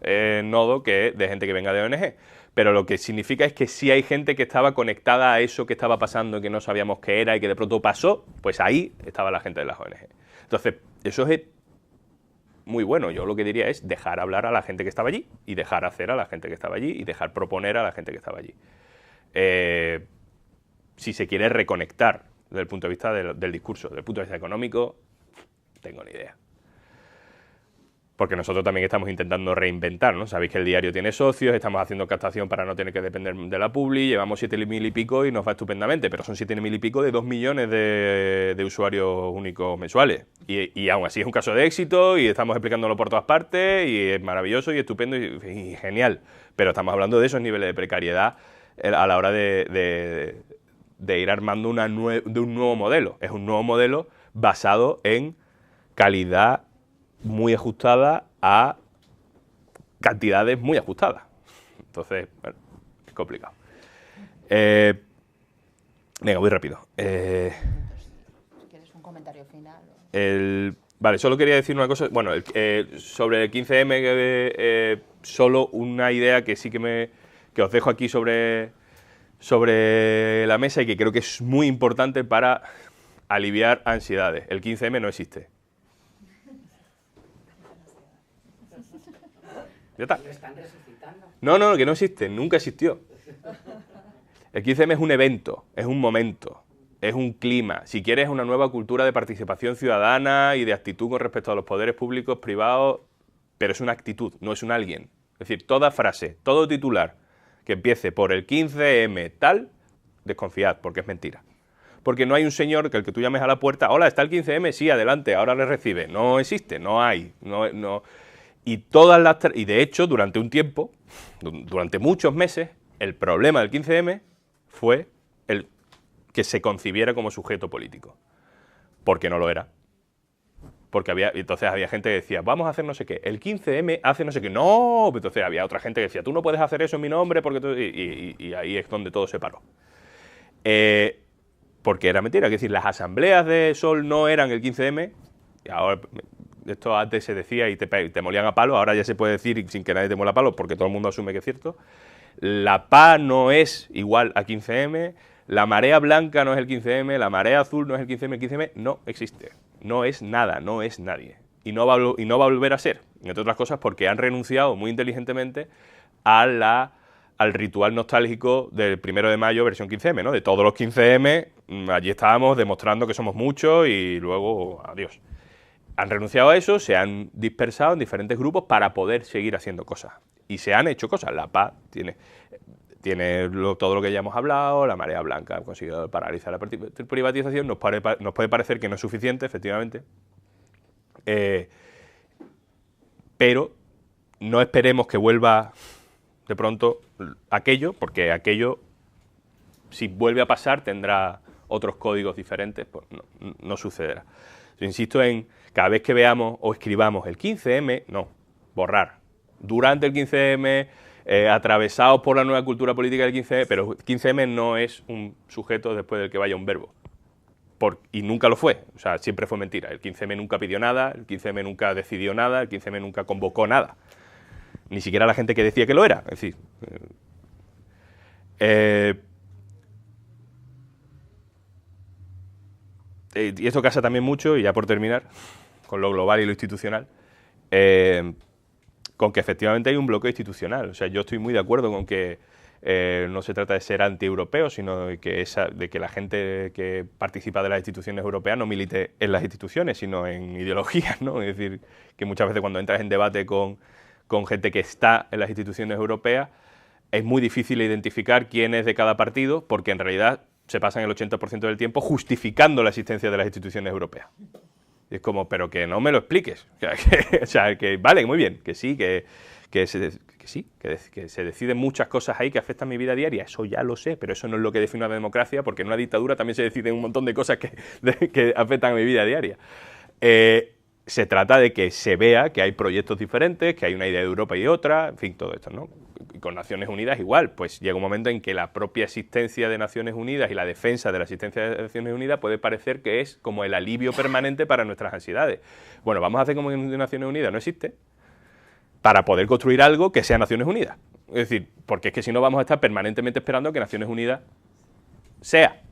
nodos que de gente que venga de ONG. Pero lo que significa es que sí hay gente que estaba conectada a eso que estaba pasando, que no sabíamos qué era y que de pronto pasó, pues ahí estaba la gente de las ONG. Entonces, eso es muy bueno. Yo lo que diría es dejar hablar a la gente que estaba allí y dejar hacer a la gente que estaba allí y dejar proponer a la gente que estaba allí. Si se quiere reconectar desde el punto de vista del discurso, desde el punto de vista económico, no tengo ni idea. porque nosotros también estamos intentando reinventar, ¿no? Sabéis que el diario tiene socios, estamos haciendo captación para no tener que depender de la publi, llevamos 7.000 y pico y nos va estupendamente, pero son 7.000 y pico de 2 millones de usuarios únicos mensuales. Y aún así es un caso de éxito y estamos explicándolo por todas partes y es maravilloso y estupendo y genial. Pero estamos hablando de esos niveles de precariedad a la hora de ir armando de un nuevo modelo. Es un nuevo modelo basado en calidad muy ajustada a cantidades muy ajustadas. Entonces, bueno, es complicado. Venga, voy rápido. ¿Quieres un comentario final? Vale, solo quería decir una cosa. Bueno, sobre el 15M, solo una idea que sí que os dejo aquí sobre la mesa y que creo que es muy importante para aliviar ansiedades. El 15M no existe. Ya está. ¿Lo están resucitando? No, que no existe, nunca existió. El 15M es un evento, es un momento, es un clima. Si quieres una nueva cultura de participación ciudadana y de actitud con respecto a los poderes públicos, privados, pero es una actitud, no es un alguien. Es decir, toda frase, todo titular que empiece por el 15M tal, desconfiad, porque es mentira. Porque no hay un señor que el que tú llames a la puerta, hola, está el 15M, sí, adelante, ahora le recibe. No existe, no hay, no. Y de hecho, durante un tiempo, durante muchos meses, el problema del 15M fue el que se concibiera como sujeto político. Porque no lo era. Porque entonces había gente que decía, vamos a hacer no sé qué. El 15M hace no sé qué. No, entonces había otra gente que decía, tú no puedes hacer eso en mi nombre, porque y ahí es donde todo se paró. Porque era mentira. Es decir, las asambleas de Sol no eran el 15M. Y ahora, esto antes se decía y te molían a palo, ahora ya se puede decir sin que nadie te mola a palo, porque todo el mundo asume que es cierto. La PA no es igual a 15M, la marea blanca no es el 15M, la marea azul no es el 15M, el 15M no existe. No es nada, no es nadie. Y no va a volver a ser, entre otras cosas porque han renunciado muy inteligentemente al ritual nostálgico del 1 de mayo versión 15M, ¿no? De todos los 15M, allí estábamos demostrando que somos muchos y luego adiós. Han renunciado a eso, se han dispersado en diferentes grupos para poder seguir haciendo cosas. Y se han hecho cosas. La PA tiene todo lo que ya hemos hablado, la marea blanca ha conseguido paralizar la privatización, nos puede parecer que no es suficiente, efectivamente, pero no esperemos que vuelva de pronto aquello, porque aquello, si vuelve a pasar, tendrá otros códigos diferentes, pues no sucederá. Yo insisto en, cada vez que veamos o escribamos el 15M, no, borrar. Durante el 15M, atravesados por la nueva cultura política del 15M, pero el 15M no es un sujeto después del que vaya un verbo. Y nunca lo fue, o sea, siempre fue mentira. El 15M nunca pidió nada, el 15M nunca decidió nada, el 15M nunca convocó nada. Ni siquiera la gente que decía que lo era. Es decir, y esto casa también mucho, y ya por terminar, con lo global y lo institucional, con que efectivamente hay un bloqueo institucional. O sea, yo estoy muy de acuerdo con que no se trata de ser anti-europeo, sino de que la gente que participa de las instituciones europeas no milite en las instituciones, sino en ideologías, ¿no? Es decir, que muchas veces cuando entras en debate con gente que está en las instituciones europeas, es muy difícil identificar quién es de cada partido, porque en realidad se pasan el 80% del tiempo justificando la existencia de las instituciones europeas. Y es como, pero que no me lo expliques. O sea, que vale, muy bien, que sí, que se deciden muchas cosas ahí que afectan mi vida diaria, eso ya lo sé, pero eso no es lo que define una democracia, porque en una dictadura también se deciden un montón de cosas que afectan a mi vida diaria. Se trata de que se vea que hay proyectos diferentes, que hay una idea de Europa y otra, en fin, todo esto, ¿no? Y con Naciones Unidas igual, pues llega un momento en que la propia existencia de Naciones Unidas y la defensa de la existencia de Naciones Unidas puede parecer que es como el alivio permanente para nuestras ansiedades. Bueno, vamos a hacer como que Naciones Unidas no existe, para poder construir algo que sea Naciones Unidas. Es decir, porque es que si no vamos a estar permanentemente esperando que Naciones Unidas sea,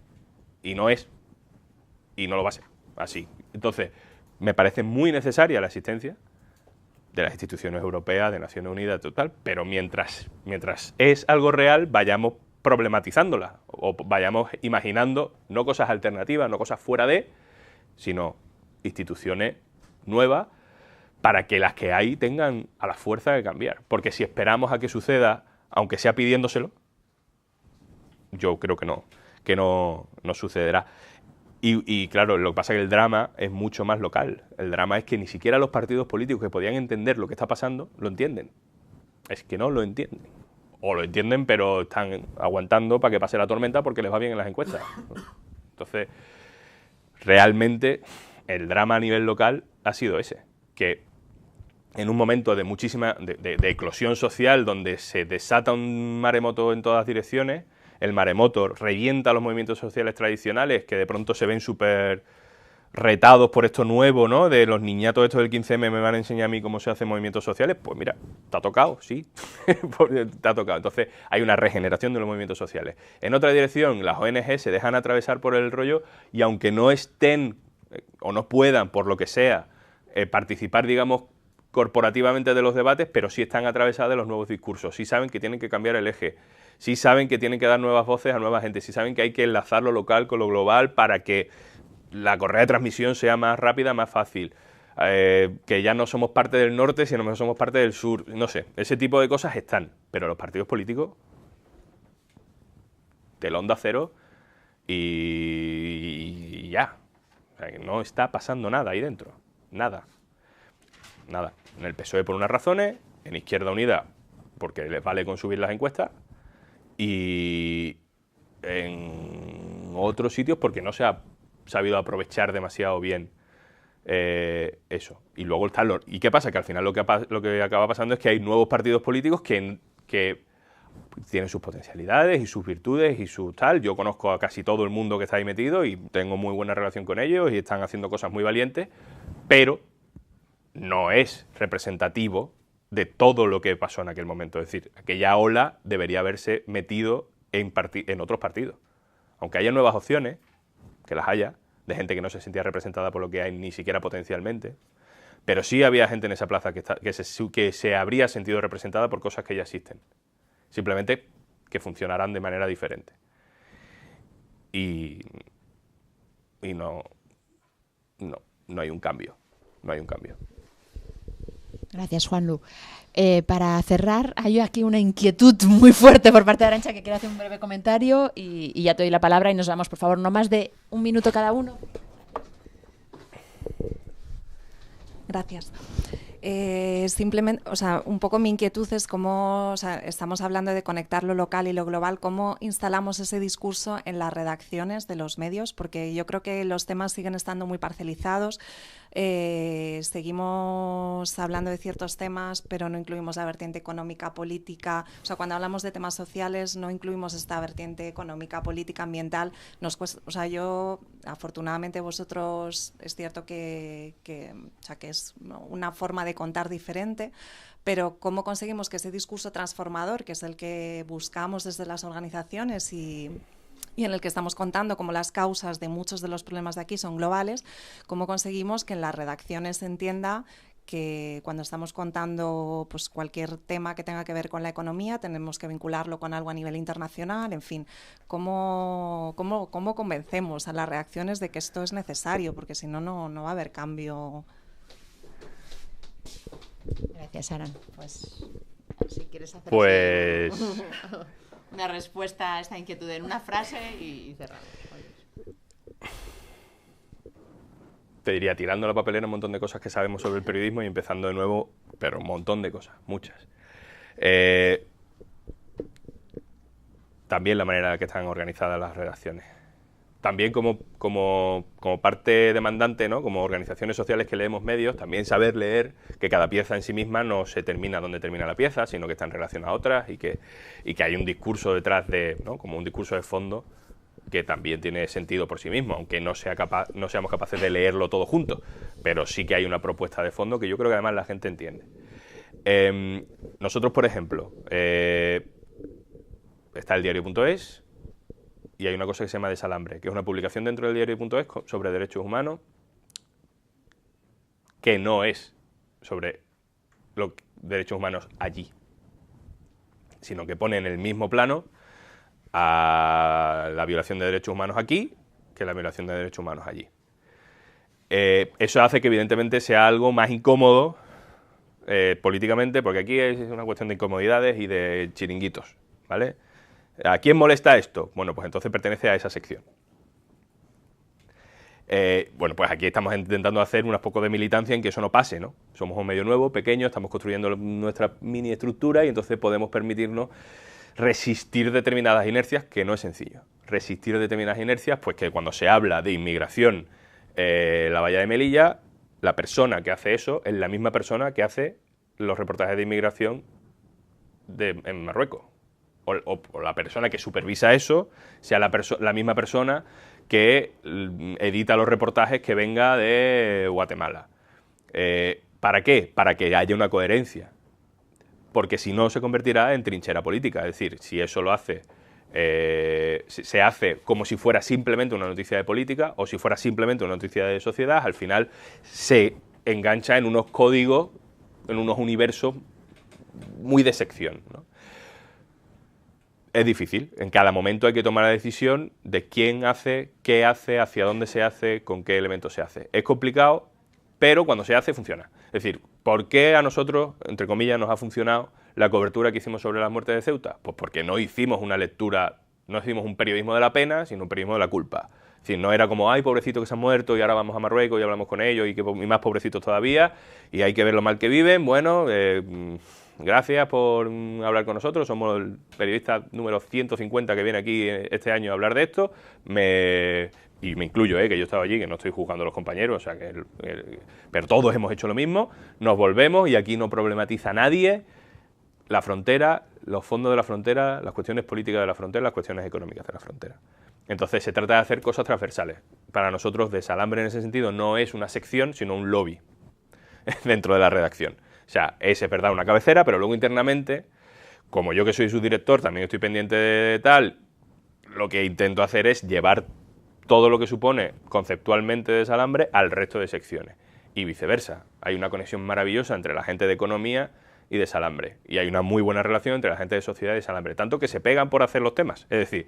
y no es, y no lo va a ser, así. Entonces, me parece muy necesaria la existencia de las instituciones europeas, de Naciones Unidas, total, pero mientras es algo real, vayamos problematizándola, o vayamos imaginando no cosas alternativas, no cosas fuera de, sino instituciones nuevas, para que las que hay tengan a la fuerza de cambiar. Porque si esperamos a que suceda, aunque sea pidiéndoselo, yo creo que no sucederá. Y claro, lo que pasa es que el drama es mucho más local. El drama es que ni siquiera los partidos políticos que podían entender lo que está pasando, lo entienden. Es que no lo entienden. O lo entienden, pero están aguantando para que pase la tormenta porque les va bien en las encuestas. Entonces, realmente, el drama a nivel local ha sido ese. Que en un momento de muchísima de eclosión social, donde se desata un maremoto en todas direcciones, el maremoto revienta los movimientos sociales tradicionales, que de pronto se ven súper retados por esto nuevo, ¿no? De los niñatos estos del 15M me van a enseñar a mí cómo se hacen movimientos sociales. Pues mira, te ha tocado, sí, te ha tocado. Entonces hay una regeneración de los movimientos sociales. En otra dirección, las ONG se dejan atravesar por el rollo y aunque no estén o no puedan, por lo que sea, participar, digamos, corporativamente de los debates, pero sí están atravesadas de los nuevos discursos, sí saben que tienen que cambiar el eje, sí saben que tienen que dar nuevas voces a nueva gente, sí saben que hay que enlazar lo local con lo global para que la correa de transmisión sea más rápida, más fácil, que ya no somos parte del norte, sino que somos parte del sur, no sé, ese tipo de cosas están, pero los partidos políticos, telón de acero y ya, o sea, que no está pasando nada ahí dentro, nada. En el PSOE por unas razones, en Izquierda Unida porque les vale con subir las encuestas y en otros sitios porque no se ha sabido aprovechar demasiado bien eso. Y luego está ¿y qué pasa? Que al final lo que acaba pasando es que hay nuevos partidos políticos que tienen sus potencialidades y sus virtudes y su tal. Yo conozco a casi todo el mundo que está ahí metido y tengo muy buena relación con ellos y están haciendo cosas muy valientes, pero no es representativo de todo lo que pasó en aquel momento. Es decir, aquella ola debería haberse metido en otros partidos. Aunque haya nuevas opciones, que las haya, de gente que no se sentía representada por lo que hay ni siquiera potencialmente, pero sí había gente en esa plaza que se habría sentido representada por cosas que ya existen. Simplemente que funcionarán de manera diferente. Y no hay un cambio. No hay un cambio. Gracias, Juanlu. Para cerrar, hay aquí una inquietud muy fuerte por parte de Arantxa, que quiere hacer un breve comentario y ya te doy la palabra y nos vamos, por favor, no más de 1 minuto cada uno. Gracias. Simplemente, o sea, un poco mi inquietud es cómo, o sea, estamos hablando de conectar lo local y lo global, cómo instalamos ese discurso en las redacciones de los medios, porque yo creo que los temas siguen estando muy parcelizados. Seguimos hablando de ciertos temas, pero no incluimos la vertiente económica, política. O sea, cuando hablamos de temas sociales, no incluimos esta vertiente económica, política, ambiental. O sea, yo, afortunadamente, vosotros, es cierto que es una forma de contar diferente, pero ¿cómo conseguimos que ese discurso transformador, que es el que buscamos desde las organizaciones y en el que estamos contando como las causas de muchos de los problemas de aquí son globales, cómo conseguimos que en las redacciones se entienda que cuando estamos contando pues cualquier tema que tenga que ver con la economía tenemos que vincularlo con algo a nivel internacional, en fin, cómo convencemos a las redacciones de que esto es necesario, porque si no, no va a haber cambio. Gracias, Aran. Pues si quieres hacer una respuesta a esta inquietud en una frase y cerramos. Te diría, tirando la papelera un montón de cosas que sabemos sobre el periodismo y empezando de nuevo, pero un montón de cosas, muchas. También la manera en la que están organizadas las redacciones. También como parte demandante, ¿no? Como organizaciones sociales que leemos medios, también saber leer que cada pieza en sí misma no se termina donde termina la pieza, sino que está en relación a otras y que hay un discurso detrás de, ¿no? Como un discurso de fondo que también tiene sentido por sí mismo, aunque no seamos capaces de leerlo todo junto, pero sí que hay una propuesta de fondo que yo creo que además la gente entiende. Nosotros, por ejemplo, está el diario.es, y hay una cosa que se llama Desalambre, que es una publicación dentro del diario.es sobre derechos humanos que no es sobre los derechos humanos allí, sino que pone en el mismo plano a la violación de derechos humanos aquí que la violación de derechos humanos allí. Eso hace que evidentemente sea algo más incómodo políticamente, porque aquí es una cuestión de incomodidades y de chiringuitos, ¿vale? ¿A quién molesta esto? Bueno, pues entonces pertenece a esa sección. Bueno, pues aquí estamos intentando hacer unos pocos de militancia en que eso no pase, ¿no? Somos un medio nuevo, pequeño, estamos construyendo nuestra mini estructura y entonces podemos permitirnos resistir determinadas inercias, que no es sencillo. Resistir determinadas inercias, pues que cuando se habla de inmigración en la Valla de Melilla, la persona que hace eso es la misma persona que hace los reportajes de inmigración en Marruecos. O la persona que supervisa eso sea la misma persona que edita los reportajes que venga de Guatemala. ¿Para qué? Para que haya una coherencia. Porque si no, se convertirá en trinchera política. Es decir, si eso lo hace, se hace como si fuera simplemente una noticia de política o si fuera simplemente una noticia de sociedad, al final se engancha en unos códigos, en unos universos muy de sección, ¿no? Es difícil. En cada momento hay que tomar la decisión de quién hace, qué hace, hacia dónde se hace, con qué elementos se hace. Es complicado, pero cuando se hace, funciona. Es decir, ¿por qué a nosotros, entre comillas, nos ha funcionado la cobertura que hicimos sobre las muertes de Ceuta? Pues porque no hicimos una lectura, no hicimos un periodismo de la pena, sino un periodismo de la culpa. Es decir, no era como, ay, pobrecito que se ha muerto y ahora vamos a Marruecos y hablamos con ellos y más pobrecitos todavía y hay que ver lo mal que viven. Bueno, gracias por hablar con nosotros. Somos el periodista número 150 que viene aquí este año a hablar de esto. Y me incluyo, que yo estaba allí, que no estoy juzgando a los compañeros, o sea, pero todos hemos hecho lo mismo. Nos volvemos y aquí no problematiza a nadie la frontera, los fondos de la frontera, las cuestiones políticas de la frontera, las cuestiones económicas de la frontera. Entonces se trata de hacer cosas transversales. Para nosotros, Desalambre en ese sentido no es una sección, sino un lobby dentro de la redacción. O sea, es verdad una cabecera, pero luego internamente, como yo que soy su director, también estoy pendiente de tal, lo que intento hacer es llevar todo lo que supone conceptualmente Desalambre al resto de secciones. Y viceversa. Hay una conexión maravillosa entre la gente de economía y Desalambre. Y hay una muy buena relación entre la gente de sociedad y Desalambre. Tanto que se pegan por hacer los temas. Es decir,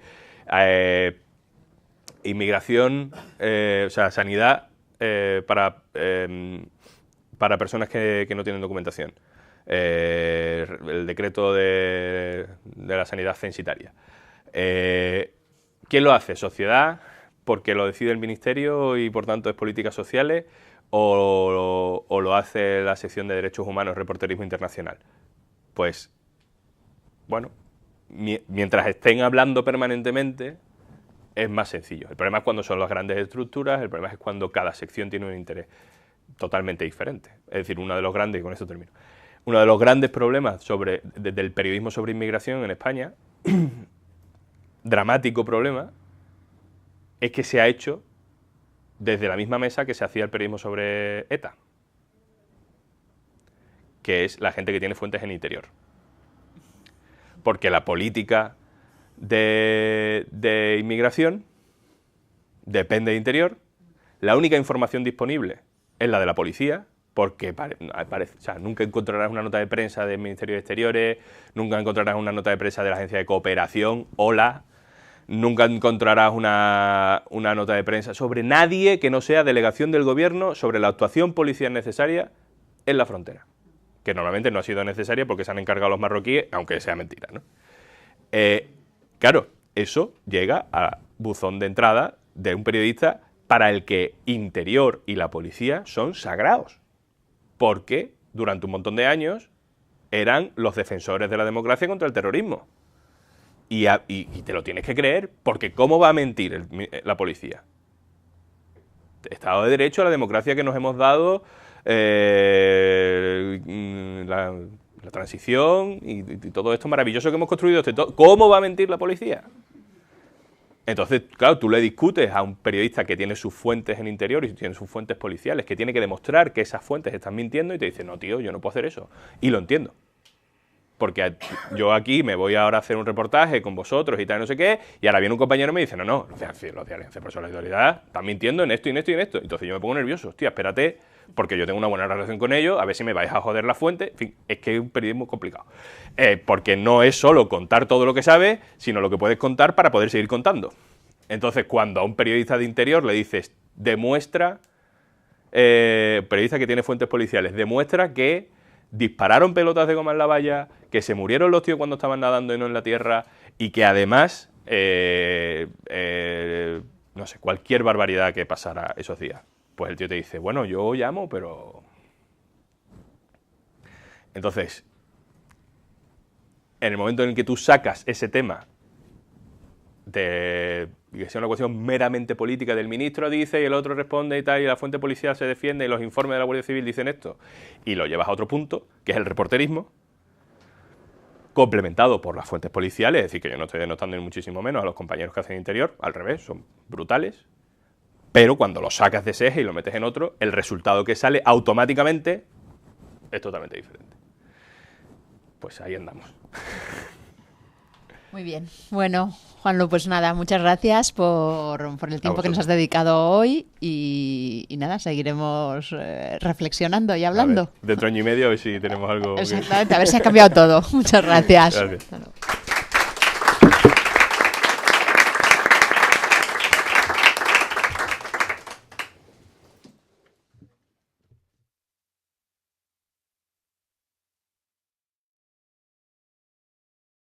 inmigración, o sea, sanidad para personas que no tienen documentación. El decreto de la sanidad censitaria. ¿Quién lo hace? ¿Sociedad? ¿Porque lo decide el Ministerio y por tanto es políticas sociales? ¿O lo hace la sección de Derechos Humanos, Reporterismo Internacional? Pues, bueno, mientras estén hablando permanentemente, es más sencillo. El problema es cuando son las grandes estructuras, el problema es cuando cada sección tiene un interés totalmente diferente. Es decir, uno de los grandes, y con esto termino, uno de los grandes problemas del periodismo sobre inmigración en España, dramático problema, es que se ha hecho desde la misma mesa que se hacía el periodismo sobre ETA, que es la gente que tiene fuentes en el interior. Porque la política de inmigración depende de interior, la única información disponible es la de la policía, porque o sea, nunca encontrarás una nota de prensa del Ministerio de Exteriores, nunca encontrarás una nota de prensa de la Agencia de Cooperación, OLA, nunca encontrarás una nota de prensa sobre nadie que no sea delegación del gobierno sobre la actuación policial necesaria en la frontera, que normalmente no ha sido necesaria porque se han encargado los marroquíes, aunque sea mentira, ¿no? Claro, eso llega al buzón de entrada de un periodista para el que Interior y la policía son sagrados, porque durante un montón de años eran los defensores de la democracia contra el terrorismo. Y te lo tienes que creer, porque ¿cómo va a mentir la policía? Estado de Derecho, la democracia que nos hemos dado, la transición y todo esto maravilloso que hemos construido. ¿Cómo va a mentir la policía? Entonces, claro, tú le discutes a un periodista que tiene sus fuentes en Interior y tiene sus fuentes policiales, que tiene que demostrar que esas fuentes están mintiendo y te dice, no, tío, yo no puedo hacer eso. Y lo entiendo. Porque yo aquí me voy ahora a hacer un reportaje con vosotros y tal, no sé qué, y ahora viene un compañero y me dice, no, los de Alianza por Solidaridad están mintiendo en esto y en esto y en esto. Entonces yo me pongo nervioso, hostia, espérate, porque yo tengo una buena relación con ellos, a ver si me vais a joder la fuente. En fin, es que es un periodismo complicado. Porque no es solo contar todo lo que sabes, sino lo que puedes contar para poder seguir contando. Entonces, cuando a un periodista de Interior le dices, demuestra, periodista que tiene fuentes policiales, demuestra que dispararon pelotas de goma en la valla, que se murieron los tíos cuando estaban nadando y no en la tierra, y que además, no sé, cualquier barbaridad que pasara esos días. Pues el tío te dice, bueno, yo llamo, pero... Entonces, en el momento en el que tú sacas ese tema de que sea una cuestión meramente política, del ministro dice y el otro responde y tal, y la fuente policial se defiende y los informes de la Guardia Civil dicen esto, y lo llevas a otro punto, que es el reporterismo, complementado por las fuentes policiales, es decir, que yo no estoy denostando ni muchísimo menos a los compañeros que hacen interior, al revés, son brutales, pero cuando lo sacas de ese eje y lo metes en otro, el resultado que sale automáticamente es totalmente diferente. Pues ahí andamos. Muy bien. Bueno, Juanlu, pues nada, muchas gracias por el tiempo que nos has dedicado hoy y nada, seguiremos reflexionando y hablando. Dentro de año y medio a ver si tenemos algo. Exactamente, a ver si ha cambiado todo. Muchas gracias. Gracias.